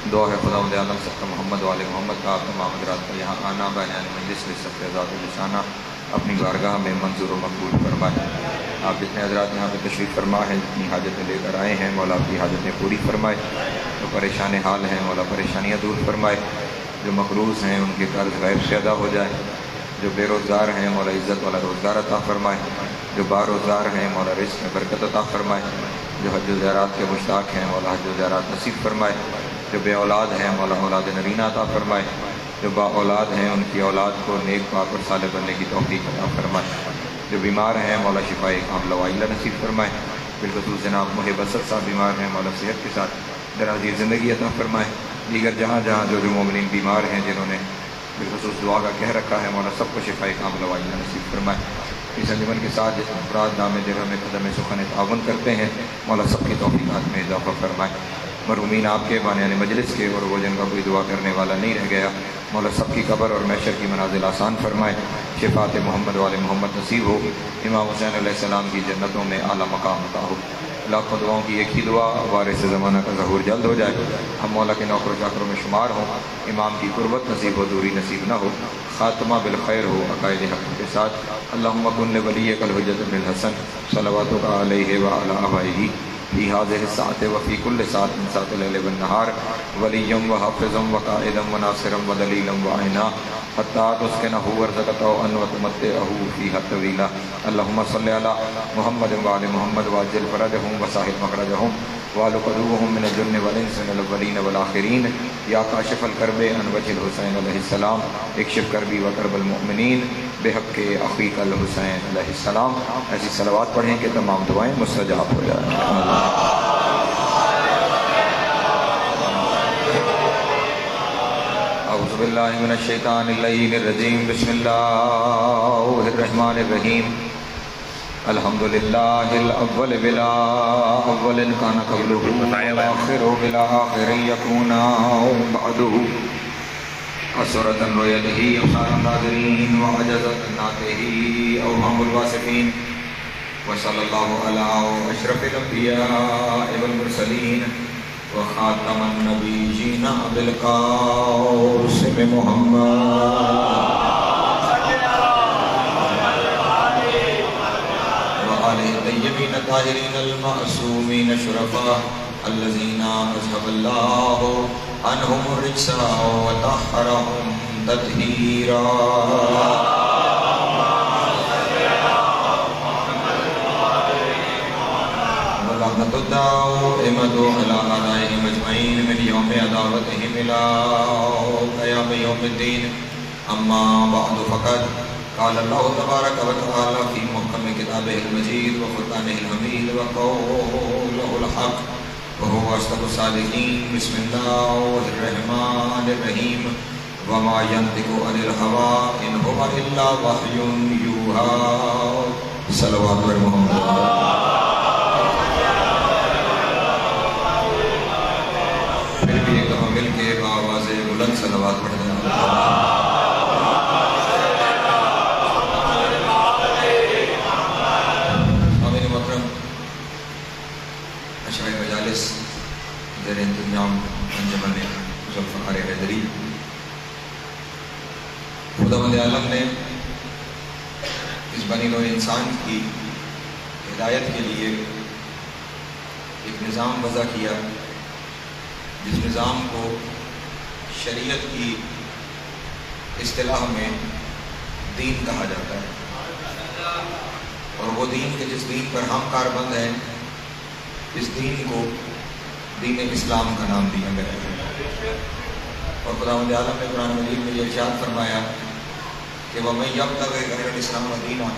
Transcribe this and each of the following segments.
دعا ہے خداوند عالم صلی محمد وآل محمد کا آپ تمام حضرات کا یہاں آنا بیان مجلس میں سب ذات لسانہ اپنی بارگاہ میں منظور و مقبول فرمائے۔ آپ جتنے حضرات یہاں پہ تشریف فرما ہیں، جتنی حاجتیں لے کر آئے ہیں، مولا آپ کی حاجتیں پوری فرمائے۔ جو پریشان حال ہیں مولا پریشانیاں دور فرمائے۔ جو مقروض ہیں ان کے قرض غیب سے ادا ہو جائے۔ جو بے روزگار ہیں مولا عزت والا روزگار عطا فرمائے۔ جو باروزگار ہیں مولا رزق میں برکت عطا فرمائے۔ جو حج و زیارات کے مشتاق ہیں مولا حج و زیارات نصیب فرمائے۔ جو بے اولاد ہیں مولا اولاد نرینہ عطا فرمائے۔ جو با اولاد ہیں ان کی اولاد کو نیک پاک اور صالح بننے کی توفیق عطا فرمائے۔ جو بیمار ہیں مولا شفائے کاملہ وعاجلہ نصیب فرمائے۔ بالخصوص جناب محب اسد صاحب بیمار ہیں، مولا صحت کے ساتھ درازی زندگی عطا فرمائے۔ دیگر جہاں جہاں جو مومنین بیمار ہیں، جنہوں نے بالخصوص دعا کا کہہ رکھا ہے، مولا سب کو شفائے کاملہ وعاجلہ نصیب فرمائے۔ اس انجمن کے ساتھ جس افراد نام درہم میں قدم سخن تعاون کرتے ہیں، مولا سب کی توفیقات میں اضافہ فرمائے۔ مرحومین آپ کے بانیان مجلس کے اور وہ جن کا کوئی دعا کرنے والا نہیں رہ گیا، مولا سب کی قبر اور محشر کی منازل آسان فرمائے۔ شفاعت محمد والے محمد نصیب ہو۔ امام حسین علیہ السلام کی جنتوں میں اعلیٰ مقام عطا ہو۔ لاکھوں دعاؤں کی ایک ہی دعا، وارث زمانہ کا ظہور جلد ہو جائے، ہم مولا کے نوکر و چاکروں میں شمار ہوں، امام کی قربت نصیب ہو، دوری نصیب نہ ہو، خاتمہ بالخیر ہو عقائد حق کے ساتھ۔ اللہم کن لولیک الحجۃ بن الحسن صلواتک علیہ وعلی آبائہ فی ہذہ الساعۃ وفی کل ساعۃ من ساعۃ اللیل والنہار ولیٰ وحافظا وقائدا وناصرا ودلیلا وعینا حتی تسکنہ ورزقتہ ان وتمتعہ فیہا طویلا۔ اللہم صلی علی محمد وآل محمد وعجل فرجہم وساہل مخرجہم وعلقدوہم من الجن والانس من الاولین والآخرین۔ یا کاشف الکرب عن وجہ الحسین علیہ السلام اکشف کربی وکرب المؤمنین بحق اخیک الحسین علیہ السلام۔ ایسی صلوات پڑھیں کہ تمام دعائیں مستجاب ہو جائیں۔ اعوذ باللہ من الشیطان اللعین الرجیم، بسم اللہ الرحمن الرحیم۔ الحمدللہ الاول بلا اول کان قبلہ والآخر بلا آخر یکون بعدہ أسرة رؤيته أبصار الناظرين وعجزت ناته أوهام الواصفين، وصلى الله على أشرف الأنبياء والمرسلين وخاتم النبيين أبي القاسم محمد وآله الطيبين الطاهرين المعصومين الشرفاء الذين أذهب الله عنهم الرجس وطهرهم تطهيرا۔ ولعنة الدائمة على أعدائهم أجمعين من يوم عداوتهم إلى قيام يوم الدين۔ أما بعد فقد قال الله تبارك وتعالى في محكم كتابه المجيد وفرقانه الحميد وقوله الحق وهو أصدق الصادقين۔ بسم الله الرحمن الرحيم۔ وما ينطق عن الهوى إن هو إلا وحي يوحى۔ صلوات محمد۔ پھر بھی ایک دفعہ مل کے آواز بلند صلوات پڑھ دیں۔ زیر انتظام انجمن ذوالفقار حیدری، خداوند عالم نے اس بنی نوع انسان کی ہدایت کے لیے ایک نظام وضع کیا، جس نظام کو شریعت کی اصطلاح میں دین کہا جاتا ہے، اور وہ دین کے جس دین پر ہم کاربند ہیں، اس دین کو دین اسلام کا نام دیا گیا ہے۔ اور خداوند عالم نے قرآن مجید میں یہ ارشاد فرمایا کہ وَمَن يَبْتَغِ غَيْرَ الْإِسْلَامَ دِينًا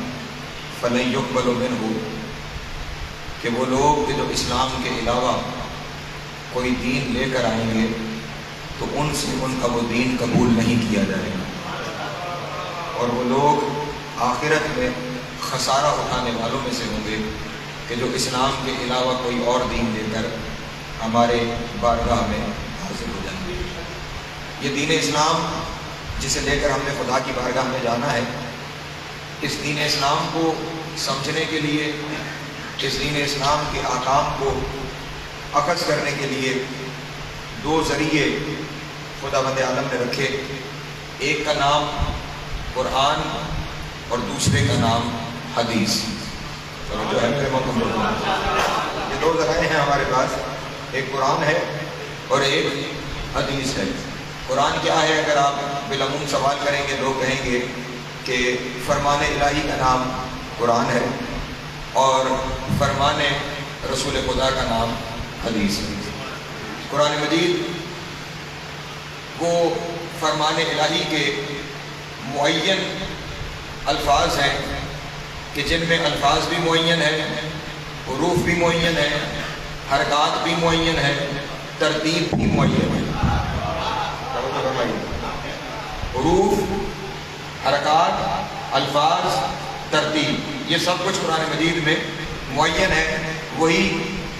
فَلَن يُقْبَلَ مِنْهُ، کہ وہ لوگ کہ جو اسلام کے علاوہ کوئی دین لے کر آئیں گے تو ان سے ان کا وہ دین قبول نہیں کیا جائے گا، اور وہ لوگ آخرت میں خسارہ اٹھانے والوں میں سے ہوں گے کہ جو اسلام کے علاوہ کوئی اور دین لے کر ہمارے بارگاہ میں حاضر ہو جائیں گے۔ یہ دین اسلام جسے لے کر ہم نے خدا کی بارگاہ میں جانا ہے، اس دین اسلام کو سمجھنے کے لیے، اس دین اسلام کے احکام کو اخذ کرنے کے لیے دو ذریعے خدا بند عالم نے رکھے، ایک کا نام قرآن اور دوسرے کا نام حدیث۔ جو ہے میرے محترم، یہ دو ذرائع ہیں ہمارے پاس، ایک قرآن ہے اور ایک حدیث ہے۔ قرآن کیا ہے؟ اگر آپ بالعموم سوال کریں گے، لوگ کہیں گے کہ فرمان الہی کا نام قرآن ہے اور فرمان رسول خدا کا نام حدیث ہے۔ قرآن مجید وہ فرمان الہی کے معین الفاظ ہیں کہ جن میں الفاظ بھی معین ہیں، حروف بھی معین ہیں، حرکات بھی معین ہیں، ترتیب بھی معین ہے۔ حروف، حرکات، الفاظ، ترتیب، یہ سب کچھ قرآن مجید میں معین ہے۔ وہی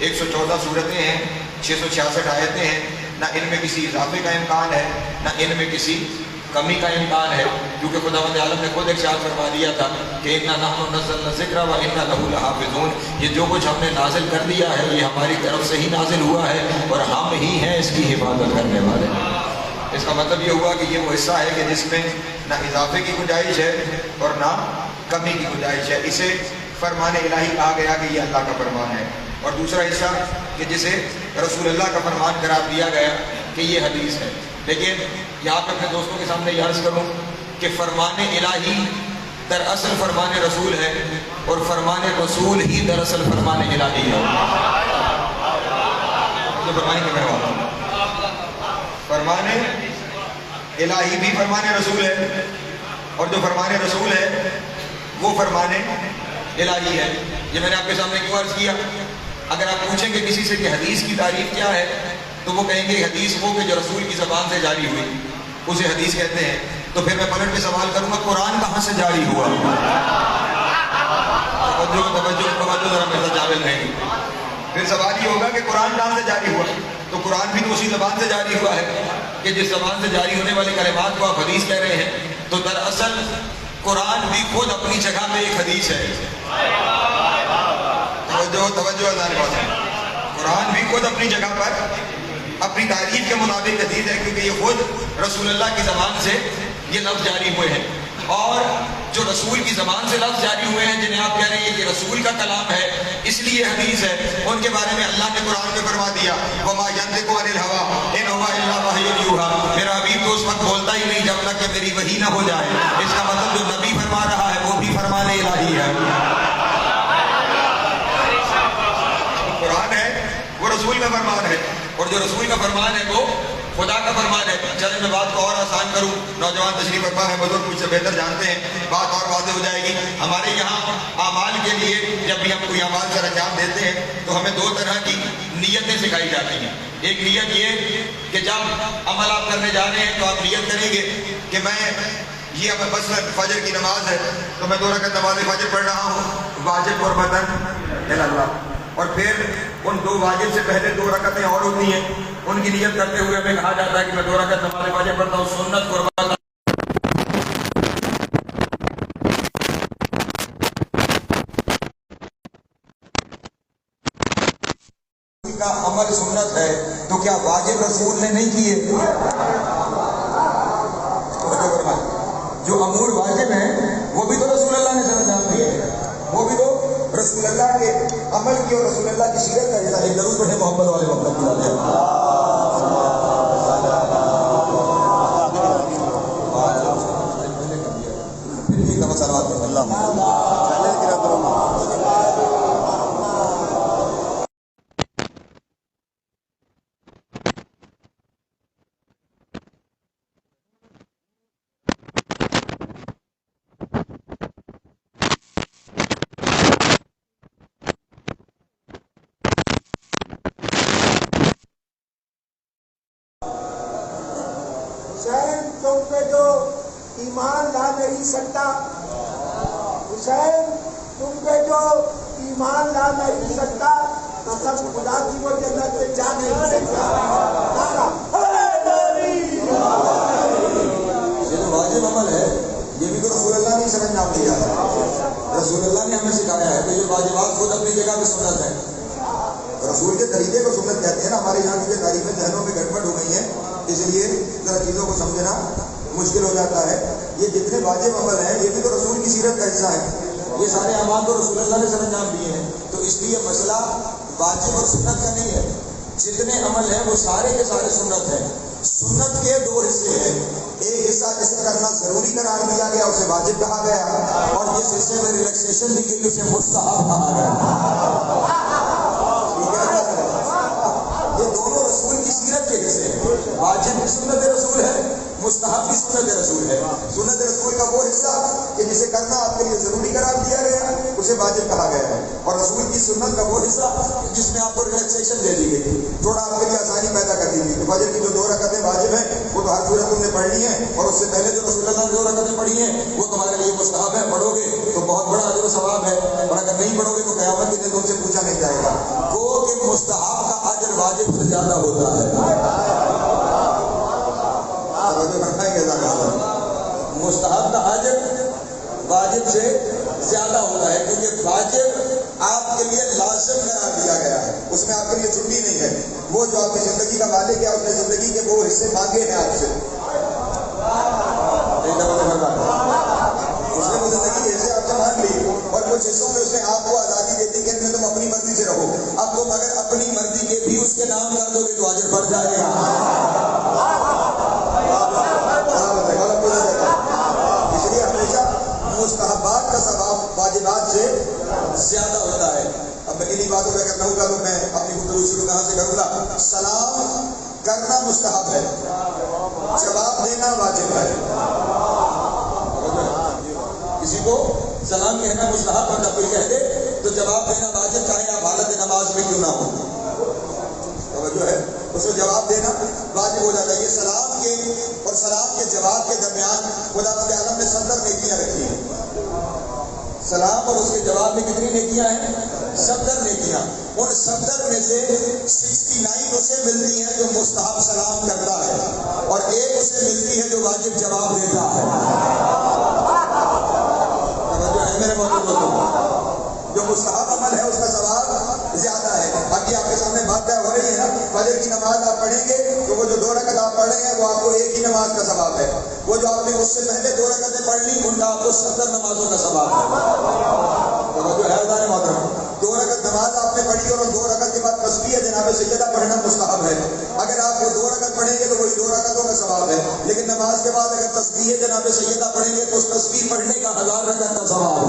114 صورتیں ہیں، 666 آیتیں ہیں، نہ ان میں کسی اضافے کا امکان ہے نہ ان میں کسی کمی کا امکان ہے، کیونکہ خداوند عالم نے خود ارشاد فرما دیا تھا کہ اِنَّا نَحْنُ نَزَّلْنَا الذِّکْرَ وَإِنَّا لَهُ لَحَافِظُونَ، یہ جو کچھ ہم نے نازل کر دیا ہے یہ ہماری طرف سے ہی نازل ہوا ہے اور ہم ہی ہیں اس کی حفاظت کرنے والے۔ اس کا مطلب یہ ہوا کہ یہ وہ حصہ ہے کہ جس میں نہ اضافے کی گنجائش ہے اور نہ کمی کی گنجائش ہے، اسے فرمان الہی کہا گیا کہ یہ اللہ کا فرمان ہے، اور دوسرا حصہ کہ جسے رسول اللہ کا فرمان قرار دیا گیا کہ یہ حدیث ہے۔ لیکن یہاں پہ اپنے دوستوں کے سامنے یہ عرض کروں کہ فرمان الہی دراصل فرمان رسول ہے اور فرمان رسول ہی دراصل فرمان الہی ہے۔ فرمان الہی بھی فرمان رسول ہے اور جو فرمان رسول ہے وہ فرمان الہی ہے۔ یہ میں نے آپ کے سامنے کیوں عرض کیا؟ اگر آپ پوچھیں گے کسی سے کہ حدیث کی تعریف کیا ہے تو وہ کہیں گے حدیث وہ کہ جو رسول کی زبان سے جاری ہوئی اسے حدیث کہتے ہیں۔ تو پھر میں پلٹ کے سوال کروں گا قرآن کہاں سے جاری ہوا؟ توجہ ذرا میرا جاویل نہیں۔ پھر سوال یہ ہوگا کہ قرآن کہاں سے جاری ہوا؟ تو قرآن بھی تو اسی زبان سے جاری ہوا ہے کہ جس زبان سے جاری ہونے والی کلمات کو آپ حدیث کہہ رہے ہیں۔ تو دراصل قرآن بھی خود اپنی جگہ میں ایک حدیث ہے۔ توجہ قرآن بھی خود اپنی جگہ پر اپنی تعریف کے مطابق حدیث ہے، کیونکہ یہ خود رسول اللہ کی زبان سے یہ لفظ جاری ہوئے ہیں، اور جو رسول کی زبان سے لفظ جاری ہوئے ہیں جنہیں آپ کہہ رہے ہیں کہ رسول کا کلام ہے اس لیے حدیث ہے، ان کے بارے میں اللہ نے قرآن میں فرما دیا وَمَا يَنطِقُ عَنِ الْهَوَىٰ إِنْ هُوَ إِلَّا وَحْيٌ يُوحَىٰ، میرا حبیب تو اس وقت بولتا ہی نہیں جب تک کہ میری وحی نہ ہو جائے۔ اس کا مطلب جو نبی فرما رہا ہے وہ بھی فرمان الہی ہے۔ قرآن ہے وہ رسول کا فرمان ہے، اور جو رسول کا فرمان ہے وہ خدا کا فرمان ہے۔ چلیں میں بات کو اور آسان کروں، نوجوان تشریف رکھا ہے، بزرگ مجھ سے بہتر جانتے ہیں، بات اور واضح ہو جائے گی۔ ہمارے یہاں اعمال کے لیے جب بھی ہم کوئی اعمال سر انجام دیتے ہیں تو ہمیں دو طرح کی نیتیں سکھائی جاتی ہیں۔ ایک نیت یہ کہ جب عمل آپ کرنے جا رہے ہیں تو آپ نیت کریں گے کہ میں یہ بس فجر کی نماز ہے تو میں 2 رکعت نماز فجر پڑھ رہا ہوں واجب قربتاً اللہ، اور پھر ان 2 واجب سے پہلے 2 رکعتیں اور ہوتی ہیں، ان کی نیت کرتے ہوئے ہمیں کہا جاتا ہے کہ میں 2 رکعت نماز فجر پڑھتا ہوں سنت قربتاً کا عمل سنت ہے، تو کیا واجب رسول نے نہیں کیے؟ جو امور واجب ہیں وہ بھی تو رسول اللہ نے سر انجام دیے، وہ بھی تو رسول اللہ کے عمل کی اور رسول اللہ کی سیرت کا جیسا ہے۔ ضرور پڑھیں محمد والے محمد کی بات ہے۔ پھر بھی کم سلوات ہے اللہ تم پہ جو ایمان لا نہیں سکتا، حسین تم پہ جو ایمان لا نہیں سکتا تو سب خدا کی وہ جنت سے جا نہیں سکتا۔ یہ جو واجب عمل ہے یہ بھی تو رسول اللہ نے سر انجام دیا ہے، رسول اللہ نے ہمیں سکھایا ہے کہ یہ واجبات خود اپنی جگہ پہ سنت ہے۔ رسول کے طریقے کو سنت کہتے ہیں نا، ہمارے یہاں کی تعریفیں ذہنوں میں گڑبڑ ہو گئی ہیں، اس لیے ذرا چیزوں کو سمجھنا مشکل ہو جاتا ہے۔ یہ جتنے واجب عمل ہیں یہ بھی تو رسول کی سیرت کا حصہ ہے، یہ سارے اعمال تو رسول اللہ نے سر انجام دیے ہیں، تو اس لیے مسئلہ واجب اور سنت کا نہیں ہے، جتنے عمل ہیں وہ سارے کے سارے سنت ہیں۔ سنت کے دو حصے ہیں، ایک حصہ جسے کرنا ضروری قرار دیا گیا اسے واجب کہا گیا، اور جس حصے میں ریلیکسیشن دی گئی اسے مستحب کہا گیا۔ یہ دونوں رسول کی سیرت کے حصے ہیں، واجب بھی سنت رسول ہے، مستحب بھی سنت رسول ہے۔ سنت رسول کا وہ حصہ کہ جسے کرنا آپ کے لیے ضروری قرار دیا گیا اسے واجب کہا گیا ہے، اور رسول کی سنت کا وہ حصہ جس میں آپ کو ریلیکسیشن دے دی گئی تھی، تھوڑا آپ کے لیے آسانی پیدا کر دی گئی تھی۔ فجر کی جو 2 رکعتیں واجب ہیں وہ تو ہر صورت تم نے پڑھنی ہے، اور اس سے پہلے جو رسول اللہ نے 2 رکعتیں پڑھی ہیں وہ تمہارے لیے مستحب ہے، پڑھو گے تو بہت بڑا اجر و ثواب ہے، اور اگر نہیں پڑھو گے تو قیامت کے دن تم سے پوچھا نہیں جائے گا۔ وہ کہ مستحب کا اجر واجب سے زیادہ ہوتا ہے، مستحب کا اجر واجب سے زیادہ ہوتا ہے، کیونکہ واجب آپ کے لیے لازم قرار دیا گیا ہے، اس میں آپ کے لیے چھٹی نہیں ہے۔ وہ جو آپ کی زندگی کا مالک ہے اس نے زندگی کے وہ حصے مانگے ہیں آپ سے، اس نے وہ زندگی کے حصے آپ سے مانگ لی، اور کچھ حصوں میں اس نے آپ کو آزادی دے دی کہ ان میں تم اپنی مرضی سے رہو۔ اب تم اگر اپنی مرضی کے بھی اس کے نام کر دو گے تو اجر بڑھ جائے گا۔ اس لیے ہمیشہ مستحبات کا ثواب واجبات سے زیادہ ہوتا ہے۔ اب میں انہی باتوں پہ اگر کہوں گا تو میں اپنی گفتگو شروع کہاں سے کروں گا؟ سلام کرنا مستحب ہے، جواب دینا واجب ہے۔ کسی کو سلام کہنا مستحب ہے، جب کوئی کہہ دے تو جواب دینا واجب، چاہے آپ حالت نماز میں کیوں نہ ہو، توجہ ہے، اس کو جواب دینا واجب ہو جاتا ہے۔ یہ سلام کے اور سلام کے جواب کے درمیان خداوند عالم نے 70 نیکیاں رکھی ہیں۔ سلام اور اس کے جواب میں کتنی نیکیاں ہیں؟ 70 نیکیاں۔ ان 70 میں سے 69 اسے ملتی ہیں جو مستحب سلام کرتا ہے، اور ایک اسے ملتی ہے جو واجب جواب دیتا ہے۔ توجہ ہے میرے محترم دوستو، جو مستحب عمل ہے اس کا ثواب زیادہ ہے۔ باقی آپ کے سامنے بات طے ہو رہی ہے نا، فجر کی نماز آپ پڑھیں گے تو وہ جو 2 رکعت آپ پڑھ رہے ہیں وہ آپ کو ایک ہی نماز کا ثواب ہے، وہ جو آپ نے اس سے پہلے 2 رکعتیں پڑھ لی ان کا آپ کو 70 نمازوں کا ثواب ہے۔ توجہ ہے حضرات محترم، 2 رکعت نماز آپ نے پڑھی اور 2 رکعت کے بعد تسبیح جناب سیدہ پڑھنا مستحب ہے۔ اگر آپ وہ 2 رکعت پڑھیں گے تو وہی 2 رکعتوں کا ثواب ہے، لیکن نماز کے بعد اگر تسبیح جناب سیدہ پڑھیں گے تو اس تسبیح پڑھنے کا 1000 رکعت کا ثواب ہے۔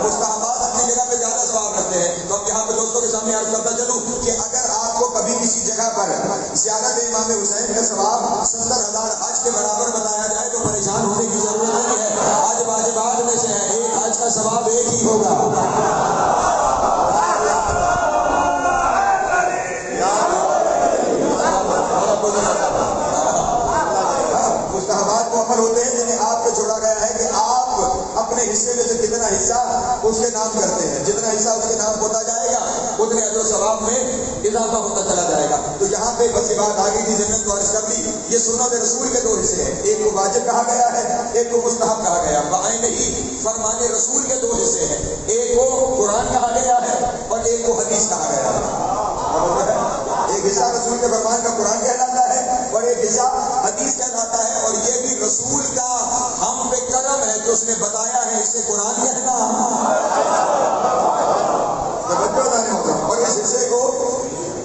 مستحبات اپنی جگہ پہ زیادہ ثواب رکھتے ہیں، تو اب یہاں پہ دوستوں کے سامنے عرض کرتا چلوں کہ اگر آپ کو کبھی کسی جگہ پر زیارت امام حسین کا ثواب 70,000 حج کے برابر بتایا جائے تو پریشان ہونے کی ضرورت نہیں ہے، حج واجبات میں سے ہے، ایک حج کا ثواب ایک ہی ہوگا۔ مستحبات وہ عمل ہوتے ہیں جنہیں آپ کو چھوڑا گیا ہے کہ آپ اپنے حصے میں سے کتنا حصہ اس کے نام کرتے ہیں، جتنا حصہ اس کے نام ہوتا جائے گا اتنے اجر و ثواب میں اضافہ ہوتا چلا جائے گا۔ تو یہاں پہ بس یہ بات آگے کی ضمن تو عرض کر دی، یہ سنت رسول کے 2 حصے ہیں، ایک کو واجب کہا گیا ہے، ایک کو مستحب کہا گیا۔ بعین ہی فرمان رسول کے 2 حصے ہیں، ایک کو قرآن کہا گیا ہے اور ایک کو حدیث کہا گیا ہے۔ ایک حصہ رسول کے فرمان کا قرآن کہلاتا ہے اور ایک حصہ حدیث کہلاتا ہے، اور یہ بھی رسول کا ہم پہ کرم ہے کہ اس نے بتایا ہے اسے قرآن کہنا اور اس حصے کو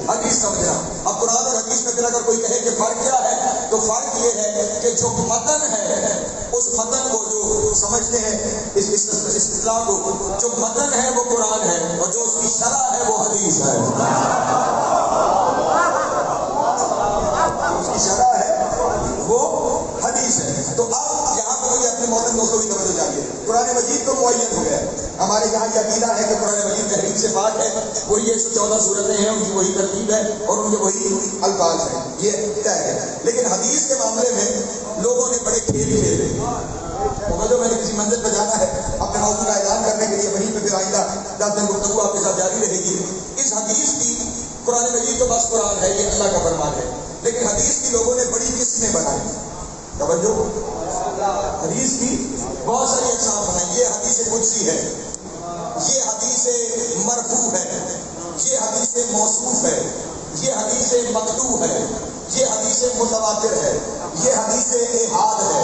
حدیث سمجھنا۔ اب قرآن اور حدیث میں پھر اگر کوئی کہے کہ فرق کیا ہے تو فرق یہ ہے کہ جو متن ہے اس متن کو جو سمجھتے ہیں اس اصطلاح کو، جو متن ہے وہ قرآن ہے اور جو اس کی شرح ہے وہ حدیث ہے، اس کی شرح ہے وہ حدیث ہے۔ تو اب یہاں پہ مجھے اپنے محترم دوستوں کی توجہ چاہیے، قرآن مجید تو معین ہو گیا ہے، ہمارے یہاں یہ عقیدہ ہے کہ قرآن مجید تحریف سے پاک ہے، وہی 114 صورتیں ہیں، ان کی وہی ترتیب ہے اور ان کے وہی الفاظ ہیں، یہ طے ہے۔ لیکن حدیث کے معاملے میں لوگوں نے بڑے کھیل کھیلے، جو میں نے کسی منزل پہ جانا ہے اپنے موضوع کا اعلان کرنے کے لیے، وہیں پہ پھر آئندہ 10 دن گفتگو آپ کے ساتھ جاری رہے گی۔ اس حدیث کی قرآن مجید تو بس قرآن ہے، یہ اللہ کا فرمان ہے، لیکن حدیث کی لوگوں نے بڑی قسمیں بنائی، توجہ، حدیث کی بہت ساری اقسام بنائی۔ یہ حدیث قدسی ہے، یہ حدیث مرفوع ہے، یہ حدیث موصوف ہے، یہ حدیث مقطوع ہے، یہ حدیث متواتر ہے، یہ حدیث احاد ہے،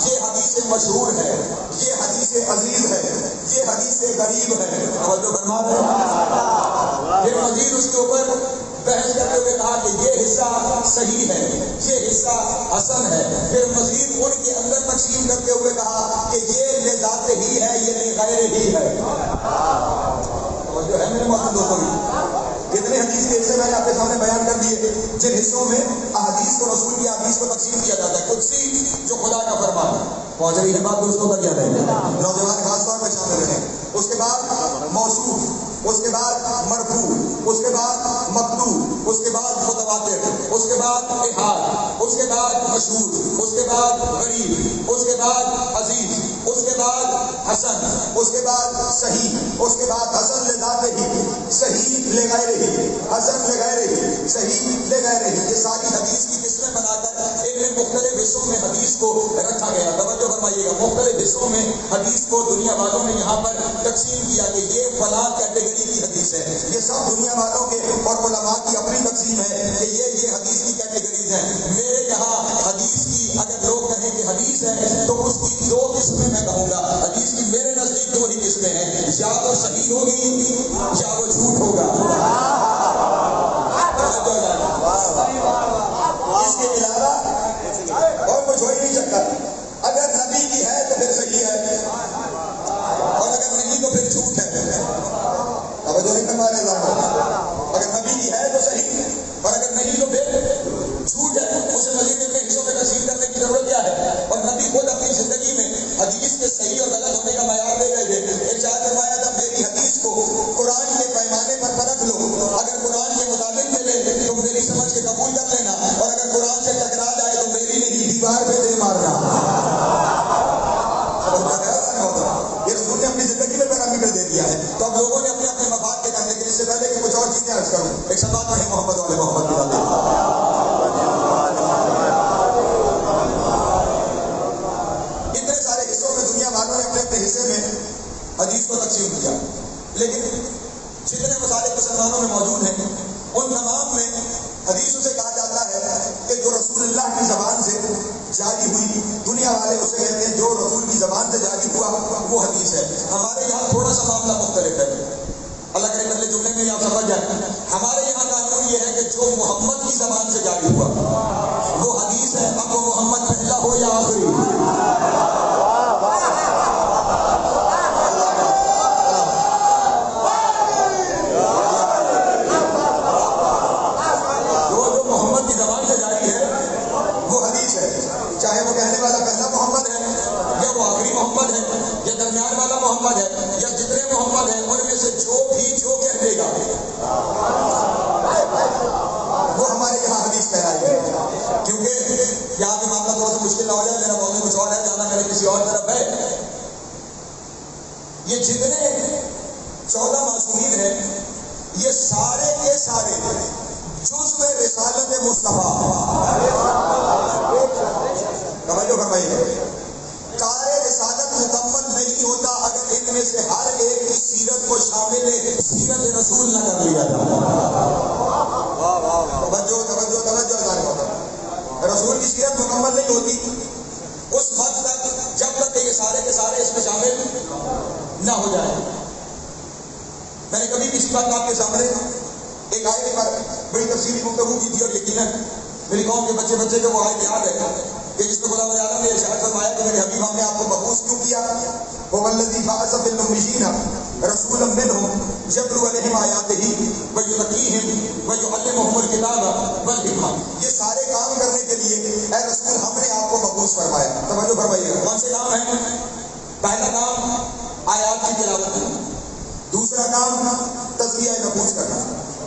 یہ حدیث مشہور ہے، یہ حدیث عزیز ہے، یہ حدیث غریب ہے. توجہ فرما رہے ہیں. پھر مزید اس کے اوپر بحث کرتے ہوئے کہا کہ یہ حصہ صحیح ہے، یہ حصہ حسن ہے. پھر مزید ان کے اندر تقسیم کرتے ہوئے کہا کہ یہ لذات ہی ہے، یہ لغیر ہی ہے. جو ہے میرے محترم دوستوں کی کتنے حدیث کے حصے میں نے آپ کے سامنے بیان کر دیے جن حصوں میں احادیث کو، رسول کی احادیث کو تقسیم کیا جاتا ہے. قدسی جو خدا کا فرمان ہے. پہنچ رہی ہے بات دوستوں کا؟ کیا رہے نوجوان خاص طور پہ شامل رہیں. اس کے بعد موصوف، اس کے بعد مرفوع، اس کے بعد مقطوع، اس کے بعد متواتر، اس کے بعد احاد، اس کے بعد مشہور، اس کے بعد غریب، اس کے بعد عزیز، اس کے بعد حسن، اس کے بعد صحیح، اس کے بعد حسن لذات ہی، صحیح لغیر ہی، حسن لغیر ہی، صحیح لغیر ہی. یہ ساری حدیث کی قسمیں بنا کر ان مختلف حصوں میں حدیث کو رکھا گیا. توجہ فرمائیے گا، مختلف حصوں میں حدیث کو دنیا والوں نے یہاں پر تقسیم کیا کہ یہ فلاں کیٹیگری کی حدیث ہے. یہ سب دنیا والوں کے اور علماء کی اپنی تقسیم ہے کہ یہ حدیث کی کیٹیگریز ہیں. میرے یہاں حدیث کی اگر لوگ کہیں کہ حدیث ہے تو اس کی دو قسمیں میں کہوں گا. حدیث کی میرے نزدیک دو ہی قسمیں ہیں، یا وہ صحیح ہوگی یا وہ جھوٹ ہوگا. اس کے علاوہ اور کچھ ہو ہی نہیں سکتا. اگر نبی کی ہے تو پھر صحیح ہے، اور اگر نہیں تو پھر جھوٹ ہے. توجہ نہیں فرما رہے ہیں. اگر نبی کی ہے تو صحیح، اور اگر نہیں تو پھر جھوٹ ہے. اسے مزید اپنے حصوں میں تقسیم کرنے کی ضرورت کیا ہے؟ اور نبی خود اپنی زندگی میں حدیث کے صحیح اور غلط ہونے کا معیار دے گئے تھے. ارشاد فرمایا تھا میری حدیث کو قرآن کے پیمانے پر پرکھ لو، اگر قرآن کے مطابق چلے تو میری سمجھ کے قبول کر لینا، اور اگر قرآن سے ٹکرا جائے تو میری نہیں دیوار پہ دے مارنا. یہ رسول نے اپنی زندگی میں پیرامیٹر دے دیا ہے. تو اب لوگوں نے اپنے اپنے مفاد کے کرنے کے لیے، اس سے پہلے کہ کچھ اور چیزیں عرض کروں، ایک سبات پڑھیں محمد والے محمد کی اتنے سارے حصوں میں دنیا والوں نے اپنے اپنے حصے میں حدیث کو تقسیم کیا. لیکن جتنے مسالک مسلمانوں میں موجود ہیں ان تمام میں حدیث اسے کہا جاتا ہے کہ جو رسول اللہ کی زبان سے جاری ہوئی. دنیا والے اسے کہتے ہیں جو رسول کی زبان سے جاری ہوا وہ حدیث ہے. ہمارے یہاں تھوڑا سا معاملہ مختلف ہے. اللہ کرے پہلے جملے میں آپ سمجھ جائیں. ہمارے یہاں قانون یہ ہے کہ جو محمد کی زبان سے جاری ہوا وہ حدیث ہے، اب وہ محمد پہلا ہو یا آخری. چاہے وہ کہنے والا پہلا محمد ہے یا وہ آخری محمد ہے یا درمیان والا محمد ہے یا جتنے محمد ہیں ان میں سے جو کہہ دے گا وہ ہمارے یہاں حدیث کہلائے گی. کیونکہ یہاں پہ معاملہ تھوڑا سا مشکل نہ ہو جائے، میرا موضوع کچھ اور ہے، جانا میرا کسی اور طرف ہے. یہ جتنے 14 معصومین ہیں یہ سارے کے سارے جزو رسالت مصطفیٰ. توجہ فرمائیے. کار رسالت مکمل نہیں ہوتا اگر ان میں سے ہر ایک کی سیرت کو شامل سیرت رسول نہ کر لیا جائے. رسول کی سیرت مکمل نہیں ہوتی اس وقت تک جب تک کہ یہ سارے کے سارے اس میں شامل نہ ہو جائے. میں نے کبھی کسی بات آپ کے سامنے ایک آیت پر بڑی تفصیلی گفتگو کی تھی، اور یقیناً میری قوم کے بچے کو وہ آیت یاد ہے کہ جس میں خدا تعالیٰ نے ارشاد فرمایا کہ میرے حبیب ہم نے آپ کو مبعوث کیوں کیا؟ هو الذی بعث فی الأمیین رسولا منهم یتلو علیہم آیاتہ ویزکیہم ویعلمہم الکتاب والحکمہ. یہ سارے کام کرنے کے لیے اے رسول ہم نے آپ کو مبعوث فرمایا. توجہ فرمائیے گا. کون سے کام ہیں؟ پہلا کام آیات کی تلاوت کرنا، دوسرا کام تزکیہ نفوس کرنا،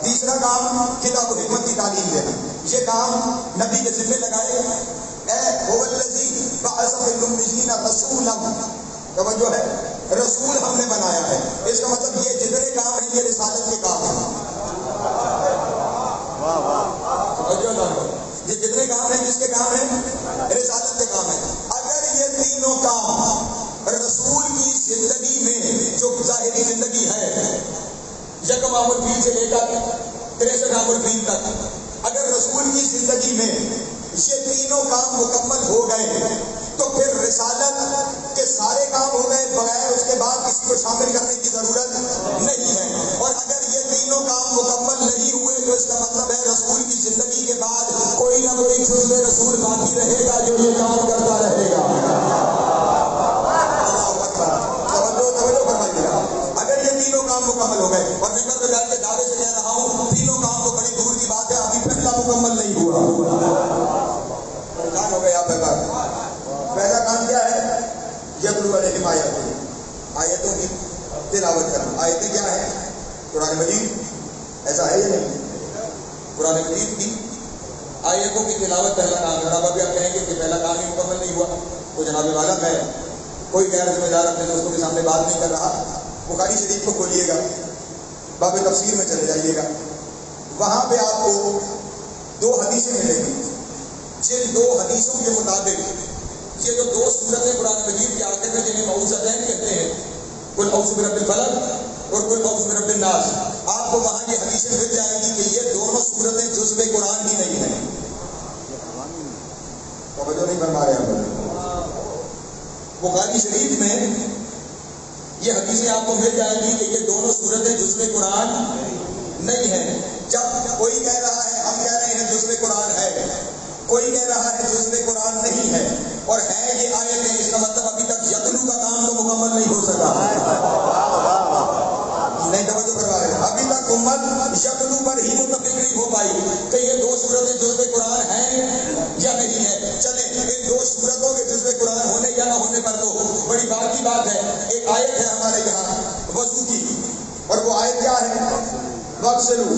تیسرا کام کتاب و حکمت کی تعلیم دینا. یہ کام نبی کے ذمہ لگائے. هو الذی بعث فی الأمیین رسولا. توجہ ہے، رسول ہم نے بنایا ہے. اس کا مطلب یہ جتنے کام ہیں یہ رسالت کے کام ہیں. یہ جتنے کام ہیں کس کے کام ہیں؟ رسالت کے کام ہیں. اگر یہ تینوں کام رسول کی زندگی میں جو ظاہری زندگی عام الفیل سے لے کر 63 عام الفیل تک اگر رسول کی زندگی میں یہ تینوں کام مکمل ہو گئے تو پھر رسالت کے سارے کام ہو گئے، بغیر اس کے بعد کسی کو شامل کرنے کی ضرورت نہیں ہے۔ اور اگر یہ تینوں کام مکمل نہیں ہوئے تو اس کا مطلب ہے رسول کی زندگی کے بعد کوئی نہ کوئی جزو رسول باقی رہے گا جو یہ کام کرتا رہے گا۔ توجہ فرمائیے گا، اگر یہ تینوں کام مکمل ہو گئے، اور میں بیٹھ کے دعوے سے کہہ رہا ہوں تینوں کام تو بڑی دور کی بات ہے، ابھی پہلا مکمل نہیں ہوا، پریشان ہو گئے آپ بتا۔ پہلا کام کیا ہے؟ یتلو علیہم آیاتہ، آیتوں کی تلاوت کرنا۔ آیتیں کیا ہیں؟ قرآن مجید، ایسا ہے یا نہیں؟ قرآن مجید کی آیتوں کی تلاوت پہلا کام ہے۔ اب ابھی آپ کہیں گے کہ پہلا کام ہی مکمل نہیں ہوا تو جناب والا میں کوئی غیر ذمہ دار اپنے دوستوں کے سامنے بات نہیں کر رہا، بخاری شریف کو کھولیے گا، باب تفسیر میں چلے جائیے گا، وہاں پہ آپ کو 2 حدیثیں ملیں گی، جن 2 حدیثوں کے مطابق یہ جو 2 سورتیں قرآن مجید کے آخر میں جنہیں معوذتین کہتے ہیں، قل اعوذ برب الفلق اور قل اعوذ برب الناس، آپ کو وہاں یہ حدیثیں مل جائیں گی کہ یہ دونوں سورتیں جزو قرآن کی نہیں ہیں۔ توجہ نہیں فرما رہے ہیں؟ بخاری شریف میں یہ حدیثیں آپ کو مل جائیں گی کہ یہ دونوں سورتیں جزو قرآن نہیں ہیں۔ جب کوئی کہہ رہا ہے، ہم کہہ رہے ہیں جزو قرآن ہے، کوئی کہہ رہا ہے جزو قرآن نہیں ہے، اور ہے یہ آیتیں، اس کا مطلب ابھی تک یتلو کا کام تو مکمل نہیں ہو سکا۔ نہیں توجہ کروا رہے، ابھی تک امت یتلو پر ہی متفق نہیں ہو پائی کہ یہ 2 سورتیں جزو قرآن ہیں یا نہیں ہے۔ چلیں ان 2 سورتوں کے جزو قرآن ہونے یا نہ ہونے پر تو بڑی بات کی بات ہے۔ ایک آیت ہے ہمارے یہاں وضو کی، اور وہ آیت کیا ہے؟ وَاغْسِلُوا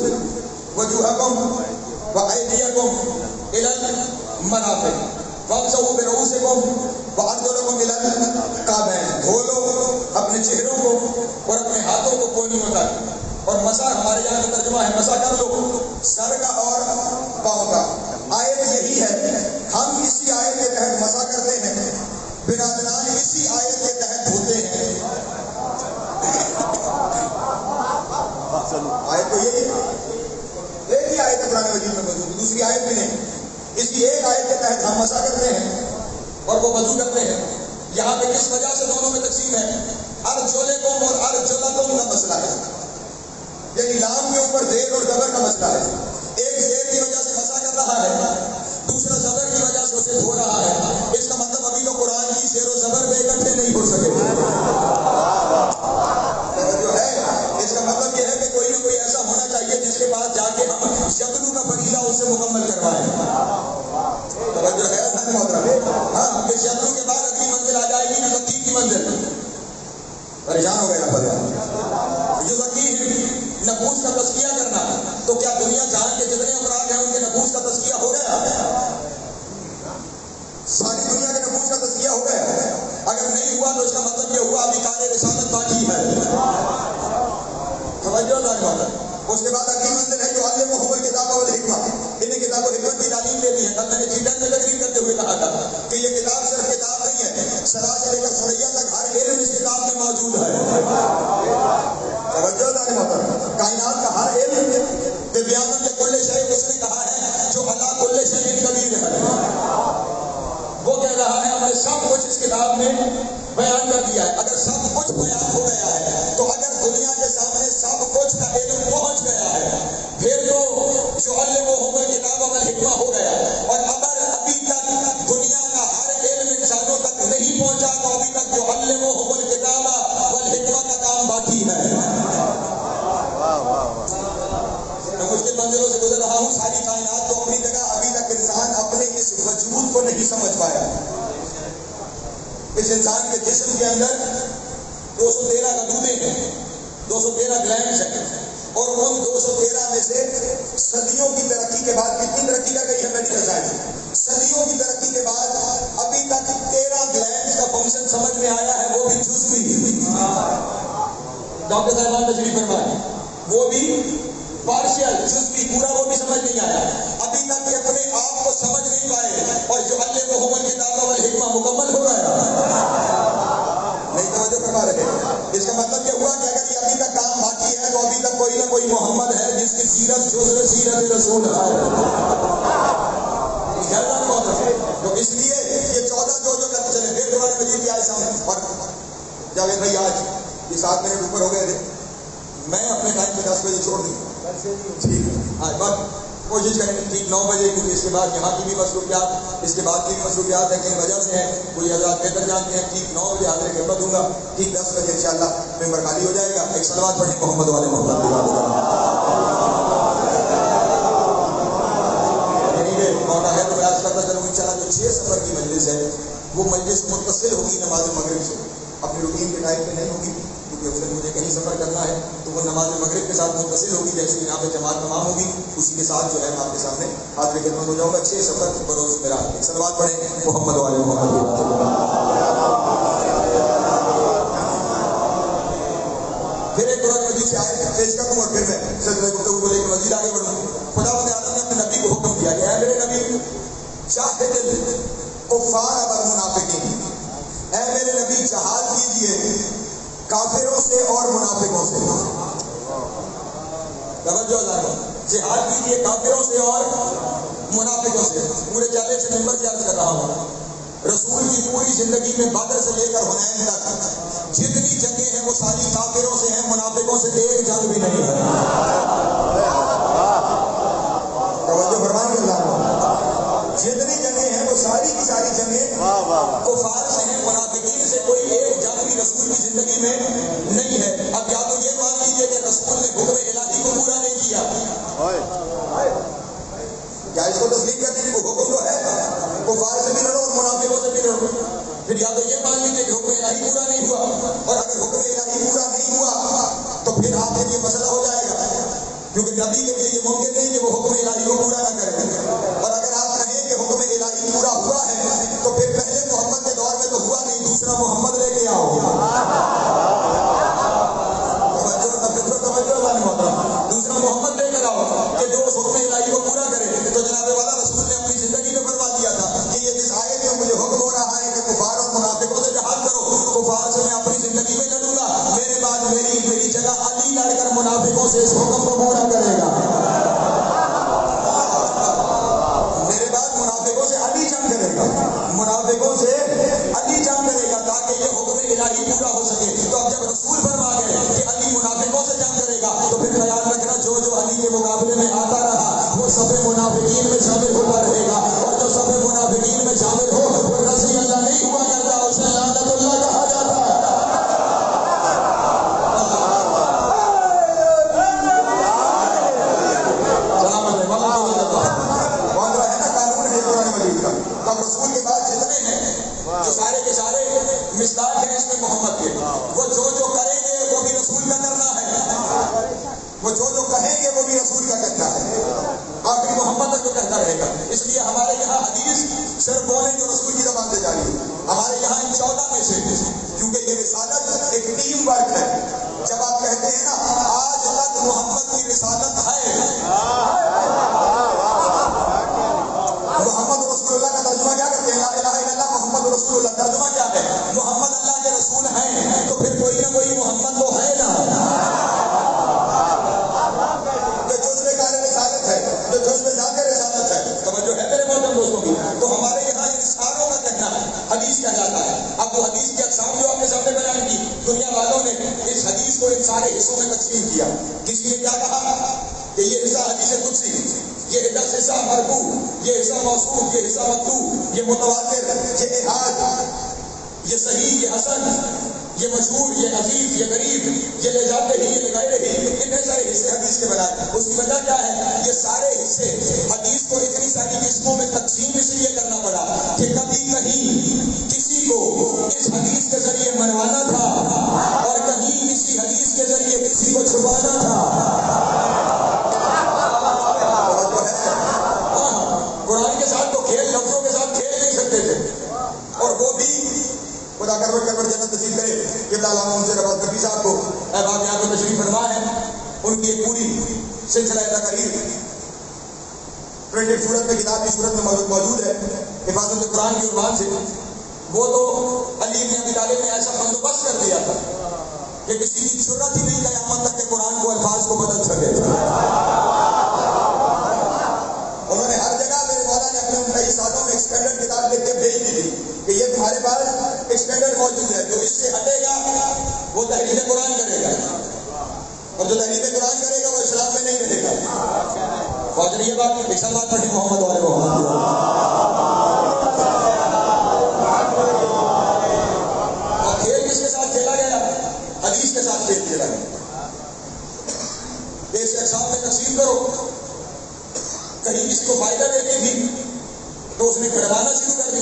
وَجُوهَكُمْ وَأَيْدِيَكُمْ إِلَى الْمَرَافِقِ وَامْسَحُوا بِرُؤُوسِكُمْ وَأَرْجُلَكُمْ إِلَى الْكَعْبَيْنِ، دھو لو اپنے چہروں کو اور اپنے ہاتھوں کو کونیوں تک، اور مسح، ہمارے یہاں کا ترجمہ ہے مسح کر لو سر کا اور پاؤں کا۔ آیت یہی ہے، ہم اسی آیت کے تحت مسح کرتے ہیں، برادران اسی آیت کے تحت دھوتے ہیں۔ آیت تو یہی ہے، ایک ہی آیت قرآن مجید میں موجود، دوسری آیت بھی نہیں، اسی ایک آیت کے تحت ہم مسح کرتے ہیں اور وہ وضو کرتے ہیں۔ یہاں پہ کس وجہ سے دونوں میں تقسیم ہے؟ ارجلکم اور ارجلکم کا مسئلہ ہے، یعنی لام کے اوپر زیر اور زبر کا مسئلہ ہے۔ ایک زیر کی وجہ سے مسح کر رہا ہے، دوسرا زبر کی وجہ سے اسے دھو رہا ہے۔ اس کا مطلب ابھی تو قرآن کی زیر و زبر پہ اکٹھے نہیں ہو سکے۔ جو ہے اس کا مطلب یہ ہے کہ کوئی نہ کوئی ایسا ہونا چاہیے جس کے پاس جا کے ہم یتلو کا فریضہ اسے مکمل کروائیں۔ توجہ ہے ایسا نہیں ہوتا؟ ہاں، اس یتلو کے بعد اگلی منزل آ جائے گی یزکی کی منزل۔ پریشان ہو گیا پر یزکی نفوس کا تزکیہ کرنا، تو کیا دنیا جہاں کے جتنے افراد ہیں ان کے نفوس کا تزکیہ ہو گیا؟ ساری دنیا کے نفوس کا تزکیہ ہو گیا؟ اگر نہیں ہوا تو اس کا مطلب یہ ہوا ابھی کار رسالت باقی ہے۔ توجہ نہیں۔ اس کے بعد اگلی منزل ہے جو علمہم الکتاب والحکمہ، انہیں کتاب و حکمت کی تعلیم دینی ہے۔ کل میں نے چیٹن میں تقریر کرتے ہوئے کہا تھا کہ یہ کتاب صرف کتاب نہیں ہے، سرا سے لے کر سریا تک ہر علم اس کتاب میں موجود ہے۔ توجہ نہیں ہوتا؟ کائنات کا ہر علم بیان لکل شیء، اس نے کہا ہے جو اللہ کل شیء قدیر ہے، وہ کہہ رہا ہے ہم نے سب کچھ اس کتاب میں بیان کر دیا ہے۔ اگر سب کچھ بیان ہو گیا ہے تو اگر دنیا کے سامنے سب کچھ کا علم پہنچ گیا ہے، پھر تو جو علمہم الکتاب والحکمہ ہو گیا۔ اور اگر ابھی تک دنیا کا ہر علم انسانوں تک نہیں پہنچا تو ابھی تک جو علمہم الکتاب والحکمہ کا کام باقی ہے۔ میں مشکل منزلوں سے گزر رہا ہوں، ساری کائنات تو اپنی جگہ، ابھی تک انسان اپنے اس وجود کو نہیں سمجھ پایا۔ اس انسان کے جسم کے اندر 213 گلودیں ہیں، 213 گلینڈز ہیں، اور ان 213 میں سے صدیوں کی ترقی کے بعد کتنی ترقی کر گئی ہے میڈیکل سائنس؟ صدیوں کی ترقی کے بعد ابھی تک 13 گلینڈز کا فنکشن سمجھ میں آیا ہے، وہ بھی جزوی۔ ڈاکٹر صاحبان تشریف فرمائیں، وہ بھی پارشل، جزوی، پورا وہ بھی سمجھ نہیں آیا۔ ابھی تک یہ اپنے آپ کو سمجھ نہیں پائے، اور جو علمہم الکتاب والحکمہ مکمل ہو گیا۔ نہیں توجہ فرما رہے؟ اس کا مطلب یہ ہوا کہ اگر یہ ابھی تک کام باقی ہے تو ابھی تک کوئی نہ کوئی جاوید بھائی آج یہ 7 منٹ اوپر ہو گئے تھے، میں اپنے ٹائم پہ 10 بجے چھوڑ دوں ٹھیک ہے، آج بات کوشش کریں گے ٹھیک 9 بجے، کیونکہ اس کے بعد یہاں کی بھی مصروفیات، اس کے بعد کی بھی مصروفیات ہیں، کئی وجہ سے ہیں، کوئی حضرات بہتر جانتے ہیں، ٹھیک 9 بجے حاضر خدمت دوں گا، ٹھیک 10 بجے انشاءاللہ ممبر خالی ہو جائے گا. ایک صلوات پڑھیں محمد والے محمد. موقع ہے تو میں آج کرتا چلوں انشاءاللہ جو 6 سفر کی مجلس ہے وہ مجلس متصل ہوگی نماز مغرب سے، اپنی روٹین کے ٹائم پہ نہیں ہوگی، کیونکہ اس دن مجھے کہیں سفر کرنا ہے تو وہ نماز مغرب کے ساتھ متصل ہوگی. جیسے یہاں پہ جماعت تمام ہوگی اسی کے ساتھ جو ہے میں آپ کے سامنے حاضر خدمت ہو جاؤں گا. 6 سفر بروز میرا. صلوات پڑھیں محمد والے محمد. پھر ایک قرآن مجید سے آیت پیش کر دوں اور پھر میں سلسلہ گفتگو کو لے کے مزید آگے بڑھوں. خدا بند آدم نے اپنے نبی کو حکم دیا کہ اے میرے نبی جاہد الکفار والمنافقین، اے میرے نبی جہاد کیجئے کافروں سے اور منافقوں سے. توجہ اللہ، جہاد کیجئے کافروں سے اور منافقوں سے. پورے چیلنج سے ممبر سے عرض کر رہا ہوں، رسول کی پوری زندگی میں بدر سے لے کر حنین تک جتنی جنگیں ہیں وہ ساری کافروں سے ہیں، منافقوں سے ایک جنگ بھی نہیں ہے. توجہ فرمائیں اللہ، جتنی جنگیں ہیں وہ ساری کی ساری جنگیں کفار سے ہیں، منافقین سے کوئی ایک جنگ بھی رسول کی زندگی میں نہیں ہے. اب یا تو یہ مان لیجیے کہ رسول نے حکم الہی کو پورا نہیں کیا، یا اس کو تسلیم کر دیجیے وہ حکم تو ہے کفار سے بھی لڑو اور منافقوں سے بھی لڑو. پھر یا تو یہ مان لیجیے کہ حکم الہی پورا نہیں ہوا، اور اگر حکم الہی پورا نہیں ہوا تو پھر آپ کے لیے مسئلہ ہو جائے گا، کیونکہ نبی کے لیے یہ ممکن نہیں کہ وہ حکم الہی کو پورا نہ کرے. اور اگر آپ کہیں کہ حکم الہی پورا ہوا ہے تو پھر پہلے محمد کے دور میں تو ہوا نہیں، دوسرا محمد لے کے آؤ. دوسرا محمد لے کر آؤ کہ جو اس حکم الہی کو پورا کرے. تو جناب والا رسول نے اپنی زندگی میں فرما دیا تھا کہ یہ جس آیت میں مجھے حکم ہو رہا ہے کہ کفار اور منافقوں سے جہاد کرو، کفار سے میں اپنی زندگی میں لڑوں گا، میرے بعد میری جگہ علی لڑ کر منافقوں سے اس حکم کو پورا کرے گا. میرے بعد منافقوں سے علی جنگ کرے گا، منافقوں سے علی جنگ کرے گا تاکہ یہ حکم الہی پورا ہو سکے. تو اب جب رسول فرما گئے کہ علی منافقوں سے جنگ کرے گا تو پھر خیال رکھنا جو علی کے مقابلے میں آتا رہا وہ سب منافقین میں شامل ہوتا رہے گا، اور جو سب منافقین میں شامل ہو وہ رضی اللہ نہیں ہوا کرتا، اسے لعنت اللہ کہا جاتا ہے. رسول کے بعد جتنے ہیں جو سارے کے سارے مصداق ہیں اس میں محمد کے، وہ جو کریں گے وہ بھی رسول کا کرنا ہے، وہ جو کہیں گے وہ بھی رسول کا کرنا ہے، آخری محمد تک جو کہتا رہے گا. اس لیے ہمارے یہاں حدیث صرف بولیں جو رسول کی زبان سے جاری ہے. ہمارے یہاں ان 14 میں سے، کیونکہ یہ رسالت ایک ٹیم ورک ہے. جب آپ کہتے ہیں نا آج تک محمد کی رسالت ہے، محمد رسول اللہ کا ترجمہ کیا کرتے ہیں؟ لا الہ الا اللہ محمد رسول اللہ. ترجمہ کیا ہے؟ محمد اللہ کے رسول ہیں، تو پھر کوئی نہ کوئی محمد تو ہے نا. جو جزو کار رسالت ہے، جو جزو ذات رسالت ہے. توجہ ہے میرے محترم دوستوں کی. تو ہمارے یہاں ان ساروں کا کہنا حدیث کا جاتا ہے. اب وہ حدیث کی اقسام جو آپ کے سامنے بیان کی، دنیا والوں نے اس حدیث کو ان سارے حصوں میں تقسیم کیا. کسی نے کیا کہا کہ یہ حصہ حدیث قدسی، یہ حصہ مرفوع، یہ حصہ موصول، یہ حصہ مقطوع، یہ متواتر، یہ احاد، یہ صحیح، یہ حسن، یہ مشہور، یہ عزیز، یہ غریب، یہ لے جاتے ہی، یہ لگائے ہی. اتنے سارے حصے حدیث کے بنائے. اس کی وجہ کیا ہے؟ یہ سارے حصے حدیث کو اتنی ساری قسموں میں تقسیم اس لیے کرنا پڑا کہ کبھی کہیں کسی کو اس حدیث کے ذریعے منوانا تھا اور کہیں اسی حدیث کے ذریعے کسی کو چھپانا تھا. قرآن کے ساتھ تو کھیل، لفظوں کے ساتھ کھیل نہیں سکتے تھے. اور وہ بھی خدا کربٹ جنت نصیب کرے قبلہ علامہ ان سے رباط نبی صاحب کو احباب یہاں کو تشریف فرما ہے. ان کی ایک پوری سلسلہ تقاریر پرنٹڈ صورت میں، کتاب کی صورت میں موجود ہے حفاظت قرآن کے عنوان سے. وہ تو علی بن ابی طالب نے ایسا بندوبست کر دیا تھا کہ کسی کی ضرورت ہی نہیں قیامت تک کہ قرآن کو الفاظ کو بدل سکے. انہوں نے ہر جگہ میرے مولا نے اپنے 29 سالوں میں ایکسٹینڈرڈ کتاب لکھ کے بھیج دی تھی کہ یہ تمہارے پاس ایکسٹینڈرڈ موجود ہے، جو اس سے ہٹے گا وہ تحریف قرآن کرے گا، اور جو تحریف قرآن کرے گا وہ اسلام میں نہیں رہے گا. فوجر یہ بات ایک سلوات پڑھی محمد والے محمد. اور کھیل کس کے ساتھ کھیلا گیا؟ حدیث کے ساتھ کھیل کھیلا گیا. دیش اقسام میں تقسیم کرو، کہیں کسی کو فائدہ دیتی تھی تو اس نے کڑوانا شروع کر دی،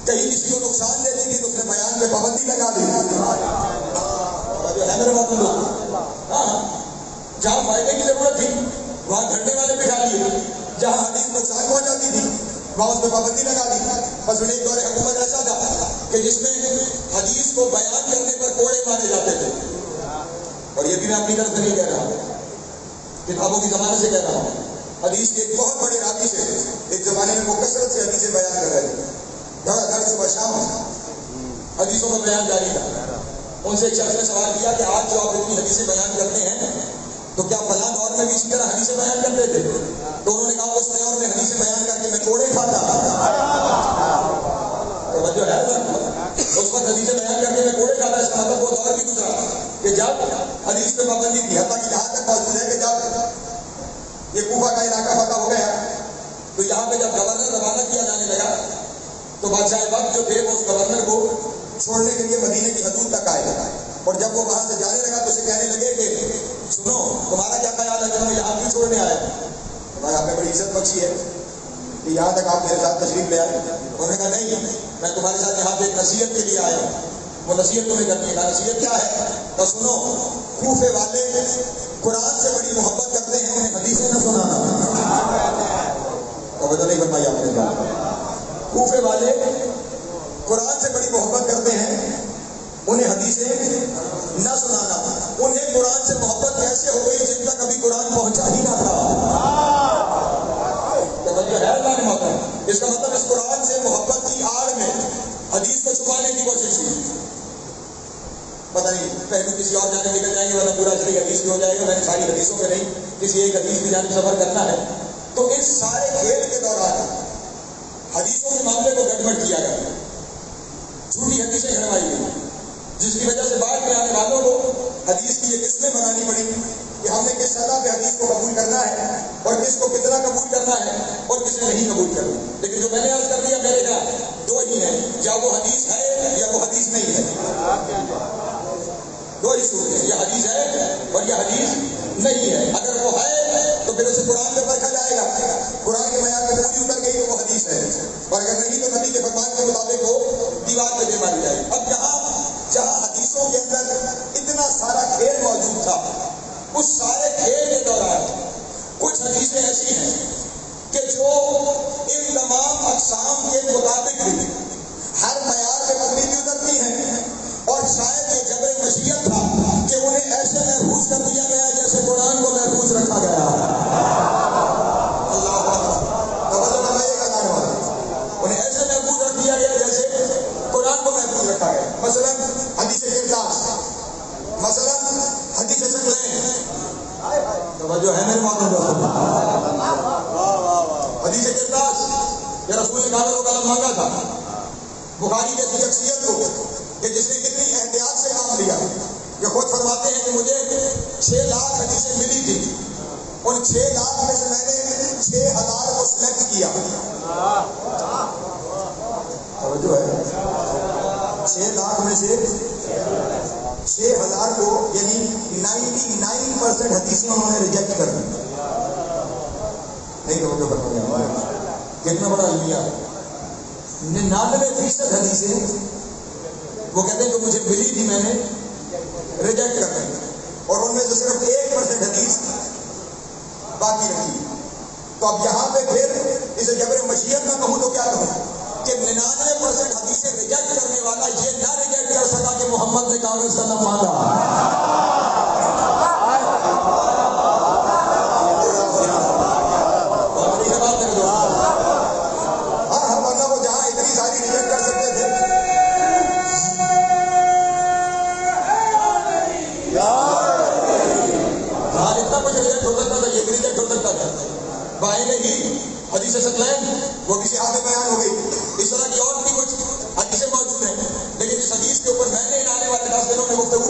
کہیں کسی کو نقصان دیتی تھی تو اس نے بیان پہ پابندی لگا دی. جو ہے میرے بات لوگ، ہاں جہاں فائدے کی ضرورت تھی وہاں گھٹنے والے بٹھا لیے، جہاں حدیث نقصان پہنچاتی تھی وہاں اس پہ پابندی لگا دی. بس ایک دور حکومت ایسا تھا کہ جس میں حدیث کو بیان کرنے پر کوڑے مارے جاتے تھے. اور یہ بھی میں اپنی طرف سے نہیں کہہ رہا ہوں، کتابوں کی زمانے سے کہہ رہا ہوں. حدیث کے ایک بہت بڑے راوی سے ایک زمانے میں وہ کثرت سے حدیثیں بیان کر رہے تھے، گھر صبح شام حدیثوں کا بیان جاری تھا. ان سے ایک شخص نے سوال کیا کہ آج جو آپ اتنی حدیثیں بیان کرتے ہیں تو کیا فلاں دور میں بھی اسی طرح حدیثیں بیان کرتے تھے؟ تو انہوں نے کہا اس دور میں حدیثیں بیان کر کے میں کوڑے کھاتا. توجہ ہے نا، اس وقت حدیثیں بیان کر کے میں کوڑے کھاتا. اس کا مطلب وہ دور بھی گزرا کہ جب حدیث پہ پابندی تھی. حتیٰ کہ یہاں تک موجود ہے کہ جب یہ کوفہ کا علاقہ فتح ہو گیا تو یہاں پہ جب گورنر روانہ کیا جانے لگا تو بادشاہ وقت جو تھے وہ اس گورنر کو چھوڑنے کے لیے مدینے کی حدود تک آئے. اور جب وہ وہاں سے جانے لگا تو اسے کہنے لگے کہ سنو تمہارا کیا خیال ہے کہ تمہیں یہاں کیوں چھوڑنے آئے؟ تمہارے آپ نے بڑی عزت بخشی ہے کہ یہاں تک آپ میرے ساتھ تشریف لے آئے. انہوں نے کہا نہیں، میں تمہارے ساتھ یہاں پہ ایک نصیحت کے لیے آیا ہوں. وہ نصیحت تمہیں کرنی ہے. نصیحت کیا ہے؟ تو سنو، کوفے والے قرآن سے بڑی محبت کرتے ہیں، انہیں حدیثیں نہ سنانا. توجہ نہیں فرمائی آپ نے. کوفے والے قرآن سے بڑی محبت کرتے ہیں، انہیں حدیثیں نہ سنانا. انہیں قرآن سے محبت کیسے ہو گئی جن تک کبھی قرآن پہنچا ہی نہ تھا. توجہ ہے اللہ نے محترم. اس کا مطلب اس قرآن سے محبت کی آڑ میں حدیث کو چھپانے کی کوشش کی. پتہ نہیں پہلے کسی اور جانے نکل جائیں گے ورنہ پورا شریک حدیث بھی ہو جائے گا. میں نے ساری حدیثوں پہ نہیں، کسی ایک حدیث کی جانب سفر کرنا ہے. تو اس سارے کھیل کے دوران حدیثوں کے معاملے کو گڑبڑ کیا گیا، جھوٹی حدیثیں گھڑوائی گئی، جس کی وجہ سے بعد میں آنے والوں کو حدیث کی یہ قسمیں بنانی پڑی کہ ہم نے کس سطح پہ حدیث کو قبول کرنا ہے اور کس کو کتنا قبول کرنا ہے اور کس نے نہیں قبول کرنا. لیکن جو میں نے عرض کر دیا میرے کا دو ہی ہیں، یا وہ حدیث ہے یا وہ حدیث نہیں ہے. دو ہی صورتیں، یا حدیث ہے اور یا حدیث نہیں ہے. اگر وہ ہے تو پھر اسے قرآن پہ پرکھا جائے گا، قرآن کے معیار میں پوری اتر گئی تو وہ حدیث ہے، اور اگر نہیں تو نبی کے فرمان کے مطابق وہ دیوار پہ دے ماری جائے گی. اب جہاں حدیثوں کے اندر اتنا سارا کھیل موجود تھا، اس سارے کھیل کے دوران کچھ حدیثیں ایسی ہیں کہ جو ان تمام اقسام کے مطابق بھی ہر معیار پہ پوری بھی اترتی ہیں، اور شاید یہ جبر مشیت تھا کہ انہیں ایسے محفوظ کر دیا گیا جیسے قرآن کو محفوظ رکھا گیا. انہیں ایسے محفوظ رکھ دیا گیا جیسے قرآن کو محفوظ رکھا گیا. مثلا حدیث کرداس، مثلا حدیث ثقلین. توجہ ہے میرے محترم دوستو. حدیث کرداس یہ رسول نے کہا وہ قلم مانگا تھا. بخاری جیسی شخصیت کو کہ جس نے کتنی احتیاط سے کام لیا، یہ خود فرماتے ہیں کہ مجھے 6 لاکھ حدیثیں ملی تھی، ان 6 لاکھ میں سے میں نے 6,000 کو سلیکٹ کیا. توجہ ہے، 6 لاکھ میں سے 6,000 کو یعنی 99% حدیثیں انہوں نے ریجیکٹ کر دی. نہیں توجہ کر پایا کتنا بڑا المیہ. 99% حدیثیں وہ کہتے ہیں جو مجھے ملی تھی میں نے ریجیکٹ کر دی، اور ان میں سے صرف 1% حدیث باقی رکھی. تو اب یہاں پہ پھر اسے جبر مشیت نہ کہوں تو کیا کہوں کہ 99% حدیثیں ریجیکٹ کرنے والا یہ نہ ریجیکٹ کر سکا کہ محمد نے کاغذ کا نہ مانگا. ہاں ورنہ وہ جہاں اتنی ساری ریجیکٹ کر سکتے تھے. ہاں اتنا کچھ ریجیکٹ ہو سکتا تھا، یہ بھی ریجیکٹ ہو سکتا تھا. بھائی نے ہی حدیث ثقلین وہ کسی حال میں بیان ہو گئی. اس طرح کی اور بھی کچھ حدیثیں موجود ہیں، لیکن اس حدیث کے اوپر میں نے آنے والے 10 دنوں میں گفتگو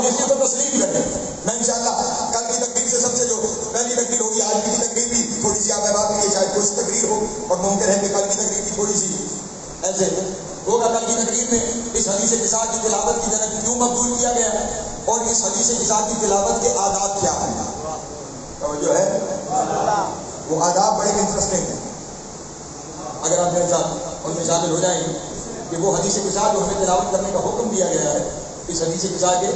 ہم اسی کو تسلیم کریں. میں انشاءاللہ کل کی تقریر سے سب سے جو پہلی تقریر ہوگی، آج کی تقریر بھی تھوڑی سی آپ احباب کی شاید کچھ تقریر ہو، اور ممکن ہے کہ کل کی تقریر بھی تھوڑی سی ایسے ہوگا. کل کی تقریر میں اس حدیث قصاص کی تلاوت کی جنت کیوں مقبول کیا گیا ہے، اور اس حدیث قصاص کی تلاوت کے آداب کیا ہیں. جو ہے وہ آداب بڑے انٹرسٹنگ ہیں. اگر آپ میرے ساتھ ان میں شامل ہو جائیں گے کہ وہ حدیث قصاص جو ہمیں تلاوت کرنے کا حکم دیا گیا ہے، اس حدیث قصاص کے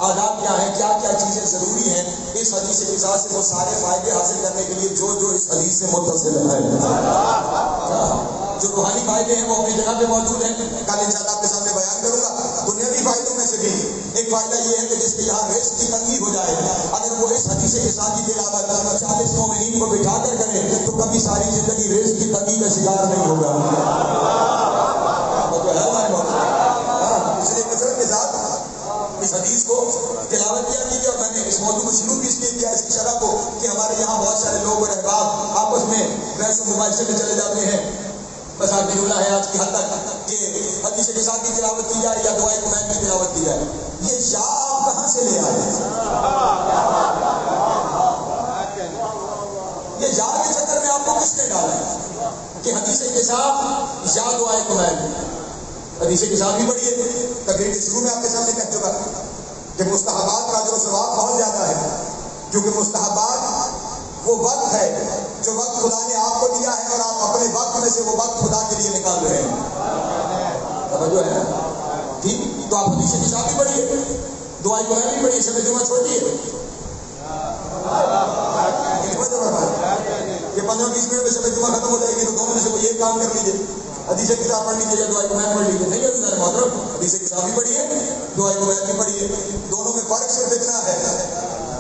آداب کیا ہیں، کیا کیا چیزیں ضروری ہیں اس حدیث قصاص سے وہ سارے فائدے حاصل کرنے کے لیے جو جو اس حدیث سے متصل ہے. جو روحانی فائدے ہیں وہ اپنی جگہ پہ موجود ہیں. کل انشاءاللہ آپ کے سامنے بیان کروں گا. دنیاوی فائدوں میں سے بھی ایک فائدہ یہ ہے کہ جس کے یہاں رزق کی تنگی ہو جائے، اگر وہ اس حدیث قصاص کی تلاوت 40 مومنین کو بٹھا کر کرے تو کبھی ساری زندگی رزق کی تنگی کا شکار نہیں ہوگا. تو ہے ہمارے موضوع، اس لیے کثرت کے ساتھ اس حدیث کو تلاوت کیا کیجیے. اور میں نے اس موضوع کو شروع بھی اس لیے کیا، اس کی شرح کو، کہ ہمارے یہاں بہت سارے لوگ اور احباب آپس میں بحث و مباحثے میں چلے جاتے ہیں. بس آج اللہ ہے آج کی حد تک کہ حدیث کے ساتھ کی تلاوت کی جائے یا دعائے کمین کی تلاوت کی جائے. یہ یا آپ کہاں سے لے آئے؟ یہ یا کے چکر میں آپ کو کس نے ڈالا ہے کہ حدیث کے ساتھ یا دعائے کمین؟ حدیث کے ساتھ بھی پڑھیے. تقریر کے شروع میں آپ کے سامنے کہہ چکا کہ مستحبات کا اجر و ثواب بہت زیادہ ہے، کیونکہ مستحبات وہ وقت ہے جو وقت خدا نے آپ کو دیا ہے، اور آپ اپنے وقت میں سے وہ وقت خدا کے لیے نکال رہے ہیں. توجہ ہے ٹھیک؟ تو آپ حدیث کے ساتھ بھی پڑھیے، دعائے کمین بھی پڑھیے، شب جمعہ چھوڑیے. یہ 15-20 منٹ میں شب جمعہ ختم ہو جائے گی، تو دونوں میں سے کوئی ایک کام کر لیجیے. حدیث کتاب پڑھ لیجیے یا دعائے کمین پڑھ لیجیے. نہیں ہے میرے محترم، حدیث کتاب بھی پڑھیے، دعائے کمین بھی پڑھیے. دونوں میں فرق صرف اتنا ہے،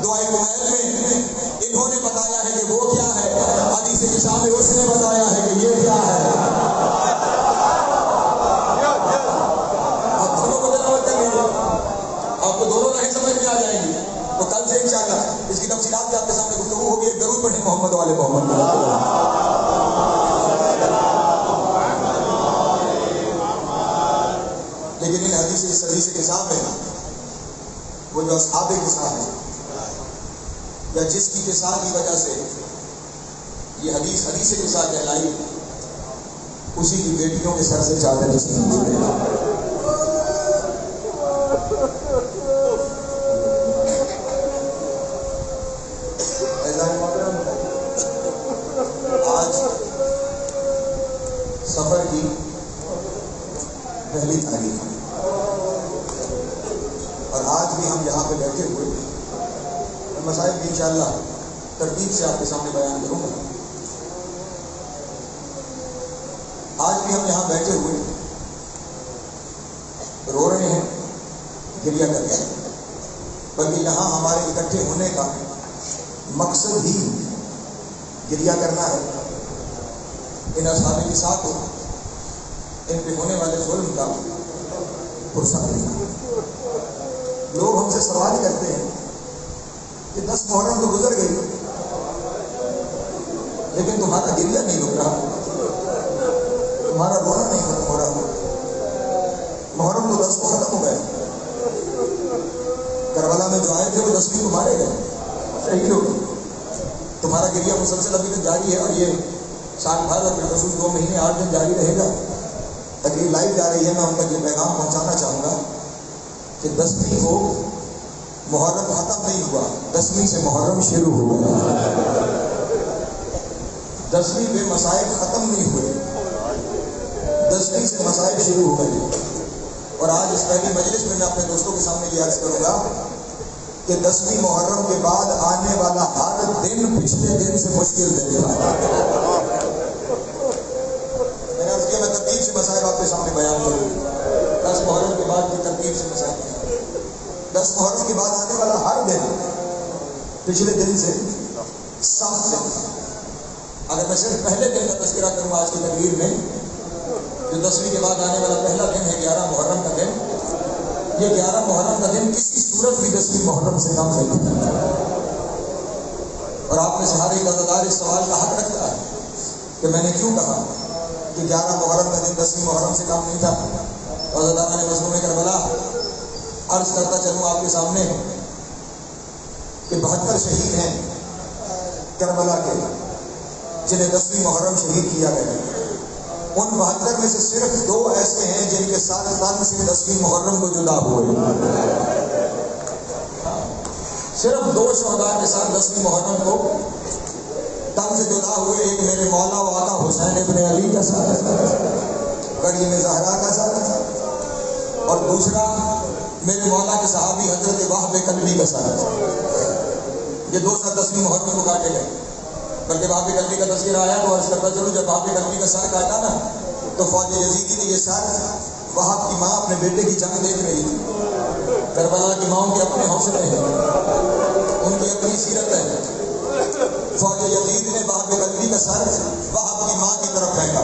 دعائے کمین میں انہوں نے بتایا ہے کہ وہ کیا ہے، حدیث کتاب میں اس نے بتایا ہے کہ یہ کیا ہے. آپ دونوں کو تلاوت کر لیجیے، آپ کو دونوں راہیں سمجھ میں آ جائیں گی. تو کل سے انشاءاللہ اس کی تفصیلات بھی آپ کے سامنے گفتگو ہوگی. ایک درود پڑھیں محمد والے محمد. لیکن ان حدیث کے ساتھ ہے وہ جو اصحاب کے ساتھ ہے، یا جس کی کسان کی وجہ سے یہ حدیث کے ساتھ کہلائی، اسی کی بیٹیوں کے سر سے چادر چھین لی گئی. آج سفر کی پہلی تاریخ ہے، اور آج بھی ہم یہاں پہ بیٹھے ہوئے مسائل بھی انشاءاللہ ترتیب سے آپ کے سامنے بیان کروں گا. آج بھی ہم یہاں بیٹھے ہوئے رو رہے ہیں، گریہ کر رہے ہیں، بلکہ یہاں ہمارے اکٹھے ہونے کا مقصد ہی گریہ کرنا ہے. ان اصحاب کے ساتھ ان پہ ہونے والے ظلم کا پرسہ کرنا. لوگ ہم سے سوال کرتے ہیں کہ 10 محرم تو گزر گئی، لیکن تمہارا گریہ نہیں رک رہا، تمہارا رونا نہیں ختم ہو رہا. محرم تو 10 کو ختم ہو گئے، کربلا میں جو آئے تھے وہ 10 بھی تمہارے گئے، صحیح لوگ. تمہارا گریہ مسلسل ابھی تک جاری ہے، اور یہ سال بھر اور بالخصوص 2 مہینے 8 دن جاری رہے گا. تقریر لائیو جا رہی ہے، میں ان تک یہ پیغام پہنچانا چاہوں گا کہ 10ویں کو محرم ختم نہیں ہوا، 10ویں سے محرم شروع ہو گیا. 10ویں پہ مسائل ختم نہیں ہوئے، 10ویں سے مسائل شروع ہو گئے. اور آج اس پہلی مجلس میں اپنے دوستوں کے سامنے یہ عرض کروں گا کہ 10ویں محرم کے بعد آنے والا ہر دن پچھلے دن سے مشکل دن ہے. میں نے عرض کیا میں ترتیب سے مسائل آپ کے سامنے بیان کروں. 10 محرم کے بعد کی ترتیب سے مسائل، 10 محرم کے بعد آنے والا ہر دن پچھلے دن سے سخت دن. اگر میں صرف پہلے دن کا تذکرہ کروں آج کی تقریر میں، جو 10ویں کے بعد آنے والا پہلا دن ہے 11 محرم کا دن، یہ 11 محرم کا دن کسی صورت بھی 10ویں محرم سے کم نہیں تھا. اور آپ میں سے ہر ایک عزادار اس سوال کا حق رکھتا ہے کہ میں نے کیوں کہا کہ 11 محرم کا دن 10ویں محرم سے کم نہیں تھا. عزادار نے مظلوم کربلا عرض کرتا چلوں آپ کے سامنے کہ 72 شہید ہیں کربلا کے، جنہیں 10ویں محرم شہید کیا گیا۔ ان 72 میں سے صرف 2 ایسے ہیں جن کے ساتھ تن سے 10ویں محرم کو جدا ہوئے۔ صرف 2 شہداء کے ساتھ 10ویں محرم کو تن سے جدا ہوئے۔ ایک میرے مولا و آقا حسین ابن علی کا ساتھ، کریم زہرا کا ساتھ، اور دوسرا میرے مولا کے صحابی حضرت وہب کلبی کا ساتھ۔ یہ 2 ساتھ 10ویں محرم کو کاٹے گئے۔ بلکہ وہب کلبی کا تذکرہ آیا تو عرض کرتا چلوں، جب وہب کلبی کا سر کاٹا نا تو فوج یزیدی نے یہ سر، وہب کی ماں اپنے بیٹے کی جنگ دیکھ رہی تھی۔ کربلا کی ماؤں کے اپنے حوصلے ہیں، ان کی اپنی سیرت ہے۔ فوج یزید نے وہب کلبی کا سر وہب کی ماں کی طرف پھینکا،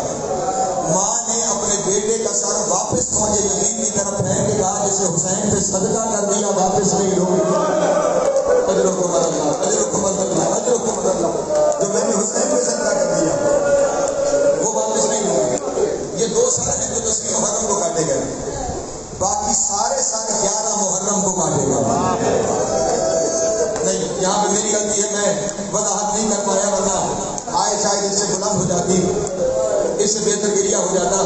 ماں نے اپنے بیٹے کا سر واپس فوج یزید کی طرف پھینک کے کہا جسے حسین پہ صدقہ کر دیا واپس نہیں ہوگی۔ اجرکم اللہ، اجرکم اللہ، اجرکم اللہ، جو میں نے حسین پہ صدقہ کر دیا وہ واپس نہیں ہوگی۔ یہ 2 سر ہیں جو 10ویں محرم کو کاٹے گئے، باقی سارے سر 11 محرم کو کاٹے گئے۔ نہیں، یہاں پہ میری غلطی ہے، میں وضاحت نہیں کر پایا، ورنہ آئے شاید اس سے بلند ہو جاتی، اس سے بہتر گریا ہو جاتا،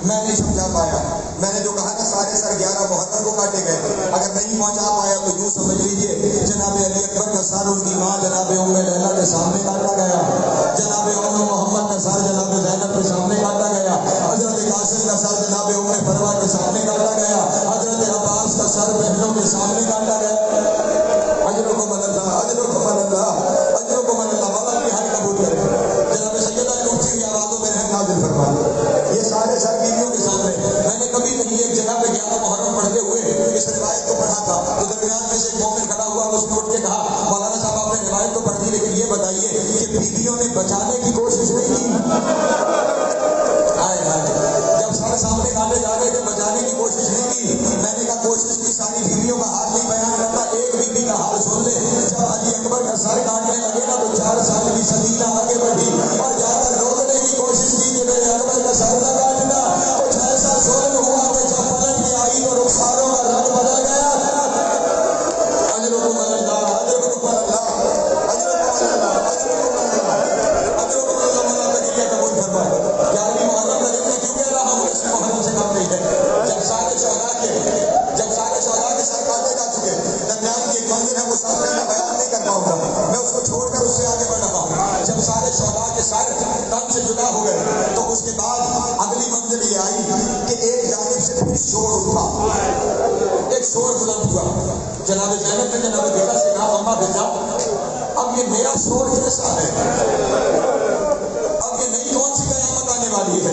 میں نہیں سمجھا پایا۔ میں نے جو کہا نا سارے سر 11 محرم کو کاٹے گئے، اگر نہیں پہنچا پایا تو یوں سمجھ لیجئے جناب علی اکبر کا سر ان کی ماں جناب ام لیلہ کے سامنے کاٹا گیا، جناب ام محمد کا سر جناب زینب کے سامنے کاٹا گیا، حضرت قاسم کا سر جناب ام فروا کے سامنے کاٹا گیا، حضرت عباس کا سر بہنوں کے سامنے کاٹا گیا۔ اجرکم اللہ، اجرکم اللہ، اجرکم اللہ، مولا کی ہر قبول کرے۔ جناب سیدہ نے اونچی ہوئی آوازوں میں رحم نازل فرمائے۔ یہ سارے سر بیویوں کے سامنے، میں نے کبھی نہیں ایک جگہ پہ 11 محرم پڑھتے ہوئے اس روایت کو پڑھا تھا تو درمیان میں سے ایک مومن کھڑا ہوا، اس نے اٹھ کے کہا مولانا صاحب آپ نے روایت تو پڑھ دی لیکن یہ بتائیے کہ بیویوں نے بچانے کی کوشش نہیں کی؟ آئے آئے، جب سر سامنے کاٹے جا رہے تھے بچانے کی کوشش نہیں کی۔ میں نے کہا کوشش کی ساری بیویوں کا حال نہیں بیان کرتا، ایک بیوی کا حال سن لے۔ جب علی اکبر کا سر کاٹنے لگے نا تو 4 سال کی سکینہ آگے بڑھی اور جا کر روکنے کی کوشش کی کہ میرے اکبر کا سر نہ کاٹنا، کچھ ایسا ظلم ہوا کہ جب پلٹ کے آئی تو رخساروں کا رنگ بدل گیا۔ اجرکم اللہ، اجرکم اللہ، اجرکم اللہ، اجرکم اللہ، مولا تقریہ قبول فرمائے۔ 11ویں محرم کا دن میں کیوں کہہ رہا ہوں؟ اس محرم سے کم نہیں ہے۔ جب سارے شہداء کے سر کاٹے جا چکے، درمیان کی ایک منزل ہے وہ سب میں بیان نہیں کر پاؤں گا، میں اس کو چھوڑ کر اس سے آگے بڑھ رہا ہوں۔ جب سارے شہداء کے سر تن سے جدا ہو گئے تو اس کے بعد اگلی منزل یہ آئی کہ ایک جانب سے پھر شور اٹھا، ایک شور بلند ہوا۔ جناب زینب نے جناب بیٹا سے کہا اما بیٹا اب یہ نیا شور کیسا ہے؟ اب یہ نئی کون سی قیامت آنے والی ہے؟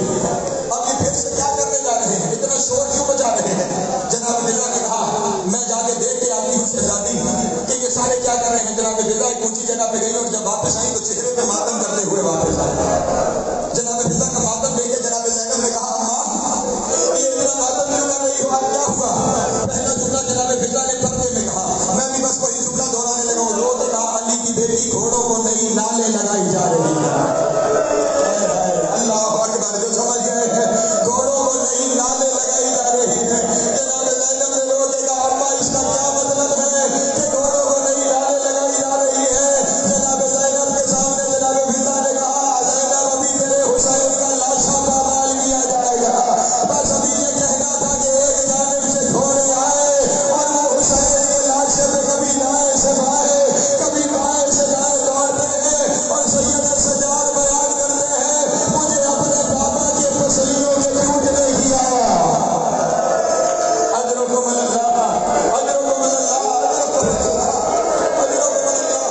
اب یہ پھر سے کیا کرنے جا رہے ہیں؟ اتنا شور کیوں بجا رہے ہیں؟ جناب بیٹا نے کہا میں جا کے دیکھ کے آتی ہوں شہزادی کہ یہ سارے کیا کر رہے ہیں۔ جناب بیٹا ایک اونچی جگہ پہ گئی اور جب واپس آئی تو چہرے پہ ماتم کرتے ہوئے واپس آئی۔ جناب بیٹا کا ماتم دیکھ کے جناب زینب نے کہا اماں یہ اتنا ماتم کیوں کر رہی ہو، کیا ہوا؟ پہلا جملہ جناب بیٹا نے پردے میں کہا، میں بھی بس وہی جملہ دہرانے لگا ہوں، رو کے کہا علی کی بیٹی گھوڑوں کو نئی لالیں لگائی جا رہی ہے۔ اللہ اکبر، جو سمجھ گئے ہیں گھوڑوں کو نئی لالیں لگائی جا رہی ہے۔ جناب زینب نے رو کے کہا اما اس کا کیا مطلب ہے کہ گھوڑوں کو نئی لالیں لگائی جا رہی ہے؟ جناب زینب کے سامنے جناب بیٹا نے کہا زینب ابھی تیرے حسین کا لاشوں کا مال کیا جائے گا، بس ابھی یہ کہنا تھا کہ ایک جانب سے گھوڑے آئے اور وہ حسین کے لاشے پہ کبھی دائیں سے بائیں کبھی بائیں سے دائیں دوڑتے ہیں اور سید سجاد بیان کرتے ہیں مجھے اپنے بابا کے پسلیوں کے ٹوٹنے کی آیا۔ اجرکم اللہ، اجرکم اللہ، اجرکم اللہ۔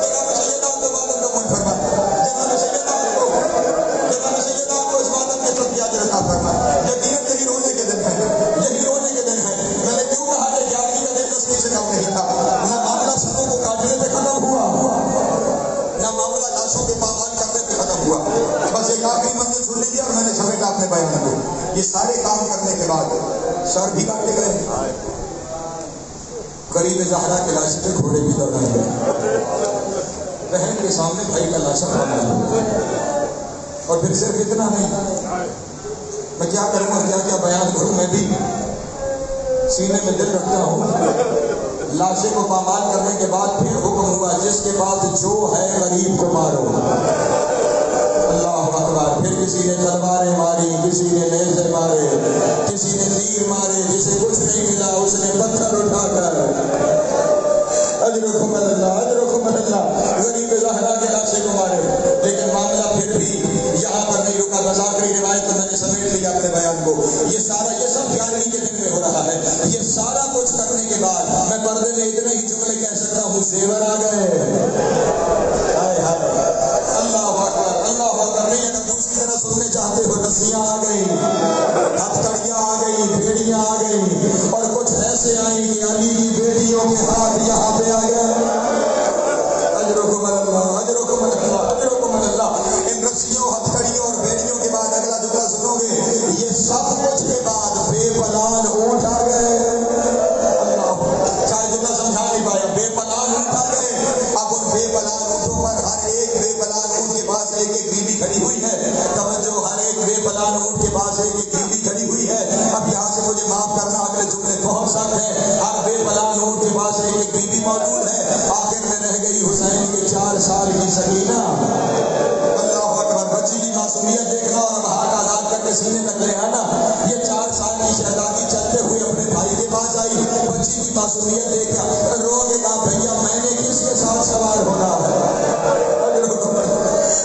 جناب سیدہ کو ماتم قبول فرمائے، جناب سیدہ کو اس ماتم کے تذکیہ عطا فرمائے۔ یقیناً یہی رونے کے دن ہے، یہی رونے کے دن ہے۔ میں نے کیوں کہا کہ 11ویں کا دن 10ویں سے کم نہیں تھا؟ نہ معاملہ سروں کو کاٹنے پہ ختم ہوا، نہ معاملہ لاشوں کے پامال کرنے پہ ختم ہوا، بس ایک آخری منزل چھوڑ لی اور میں نے سمیٹا اپنے بیان کو۔ یہ سارے کام کرنے کے بعد سر بھی کاٹے گئے، کریم زہرا کے لاشے پہ گھوڑے بھی دوڑائے گئے، بہن کے سامنے بھائی کا لاشا پڑا، اور پھر صرف اتنا نہیں، میں کیا کروں اور کیا کیا بیان کروں، میں بھی سینے میں دل رکھتا ہوں. لاشے کو پامال کرنے کے بعد پھر حکم ہوا جس کے بعد جو ہے غریب کو مارو. اللہ اکبر. پھر کسی نے تلواریں ماری, کسی نے نیزے مارے, کسی نے تیر مارے, جسے کچھ نہیں ملا اس نے پتھر اٹھا کر اجرکم اللہ اجرکم اللہ غریب زہرا کے لاشے کو مارے. لیکن معاملہ پھر بھی یہاں پر نہیں رکا. مذاکری روایت میں نے سمیٹ لیا اپنے بیان کو. یہ سب 11ویں کے دن میں ہو رہا ہے. یہ سارا کچھ کرنے کے بعد میں پردے میں اتنے ہی جملے کہہ سکتا ہوں, زیور آ گئے. ہائے ہائے اللہ اکبر اللہ اکبر. نہیں اگر دوسری طرح سننے چاہتے ہو, رسیاں آ گئی, ہتھکڑیاں آ گئی, بھیڑیاں آ گئی, اور کچھ ایسے آئیں کہ علی کی بیٹیوں کے ہاتھ یہاں پہ آ گئے. اجرکم اللہ اجرکم اللہ اجرکم اللہ. ان رسیوں, ہتھکڑیوں اور بیڑیوں کے بعد اگلا جملہ سنو گے. یہ سب کچھ کے بعد بے پلان اونٹ آ گئے. اللہ چاہے جملہ سمجھا نہیں پایا. بے پلان اونٹ آ گئے. اب ان بے پلان اونٹوں پر ہر ایک بے پلان اونٹ کے پاس ایک ایک بیوی کھڑی ہوئی ہے. توجہ, ہر ایک بے پلان اونٹ کے پاس ایک ایک بیوی کھڑی ہوئی ہے. اب یہاں سے مجھے معاف کرنا, اگلے جملے بہت سخت ہے. ہر بے پلان اونٹ کے پاس ایک ایک بیوی موجود ہے. آخر میں رہ گئی حسین کے 4 سال کی سکینہ. اللہ اکبر. بچی کی معصومیت دیکھنا اور اب ہاتھ آزاد کر کے سینے تک لے آنا. یہ 4 سال کی شہزادی چلتے ہوئے اپنے بھائی کے پاس آئی. بچی کی معصومیت دیکھا, رو کے کہا بھیا میں نے کس کے ساتھ سوار ہونا ہے,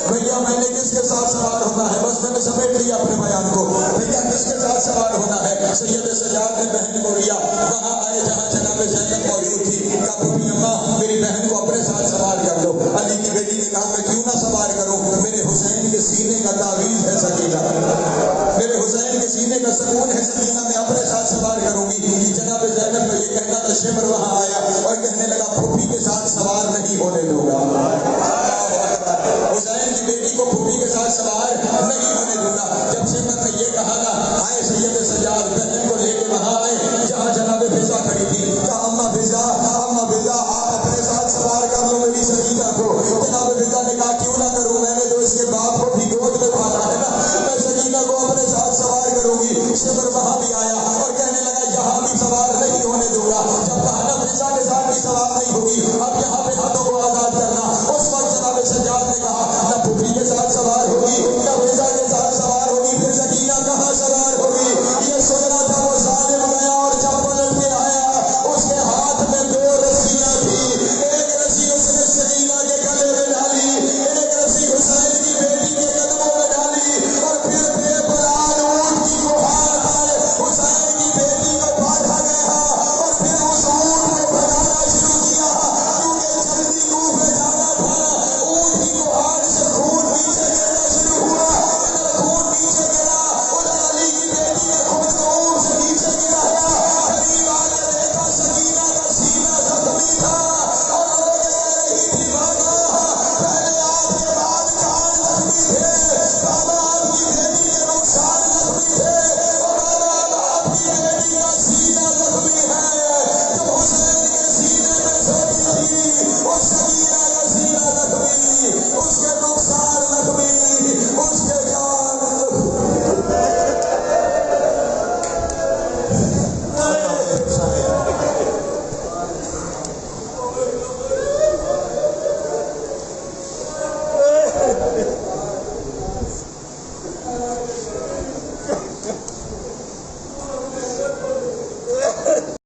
بھیا میں نے کس کے ساتھ سوار ہونا ہے. بس میں نے سمیٹ لیا اپنے بیان کو. بھیا کس کے ساتھ سوار ہونا ہے. سید سجاد نے بہن کو لیا, وہاں آئے جہاں جناب زینب موجود تھی. کہا پھوپھی اماں میری بہن کو اپنے ساتھ سوار کر دو. علی کی بیٹی نے کہا میں کیوں نہ سوار کروں, میرے حسین کے سینے کا تعویذ ہے سکینہ, میرے حسین کے سینے کا سکون ہے سکینہ, میں اپنے ساتھ سوار کروں گی. جناب زینب کا یہ کہنا تھا, شمر وہاں آیا اور کہنے لگا پھوپھی کے ساتھ سوار نہیں ہونے دوں گا. حسین کی بیٹی کو پھوپھی کے ساتھ سوار نہیں ہونے دوں گا. جب شمر نے یہ کہا نا, آئے سید سجاد بہن کو لے کے وہاں آئے جہاں جناب فضا کھڑی تھی. کہا اما فضا آپ اپنے ساتھ سوار کر لو میری سکینہ کو. جناب فضا نے کہا کیوں نہ کروں, میں نے تو اس کے باپ کو بھی گود میں پالا ہے نا, میں سکینہ کو اپنے ساتھ سوار کروں گی. شمر وہاں بھی آیا اور کہنے لگا یہاں بھی سوار نہیں ہونے دوں گا. جب کہا نا فضا کے ساتھ بھی سوار نہیں ہوگی, اب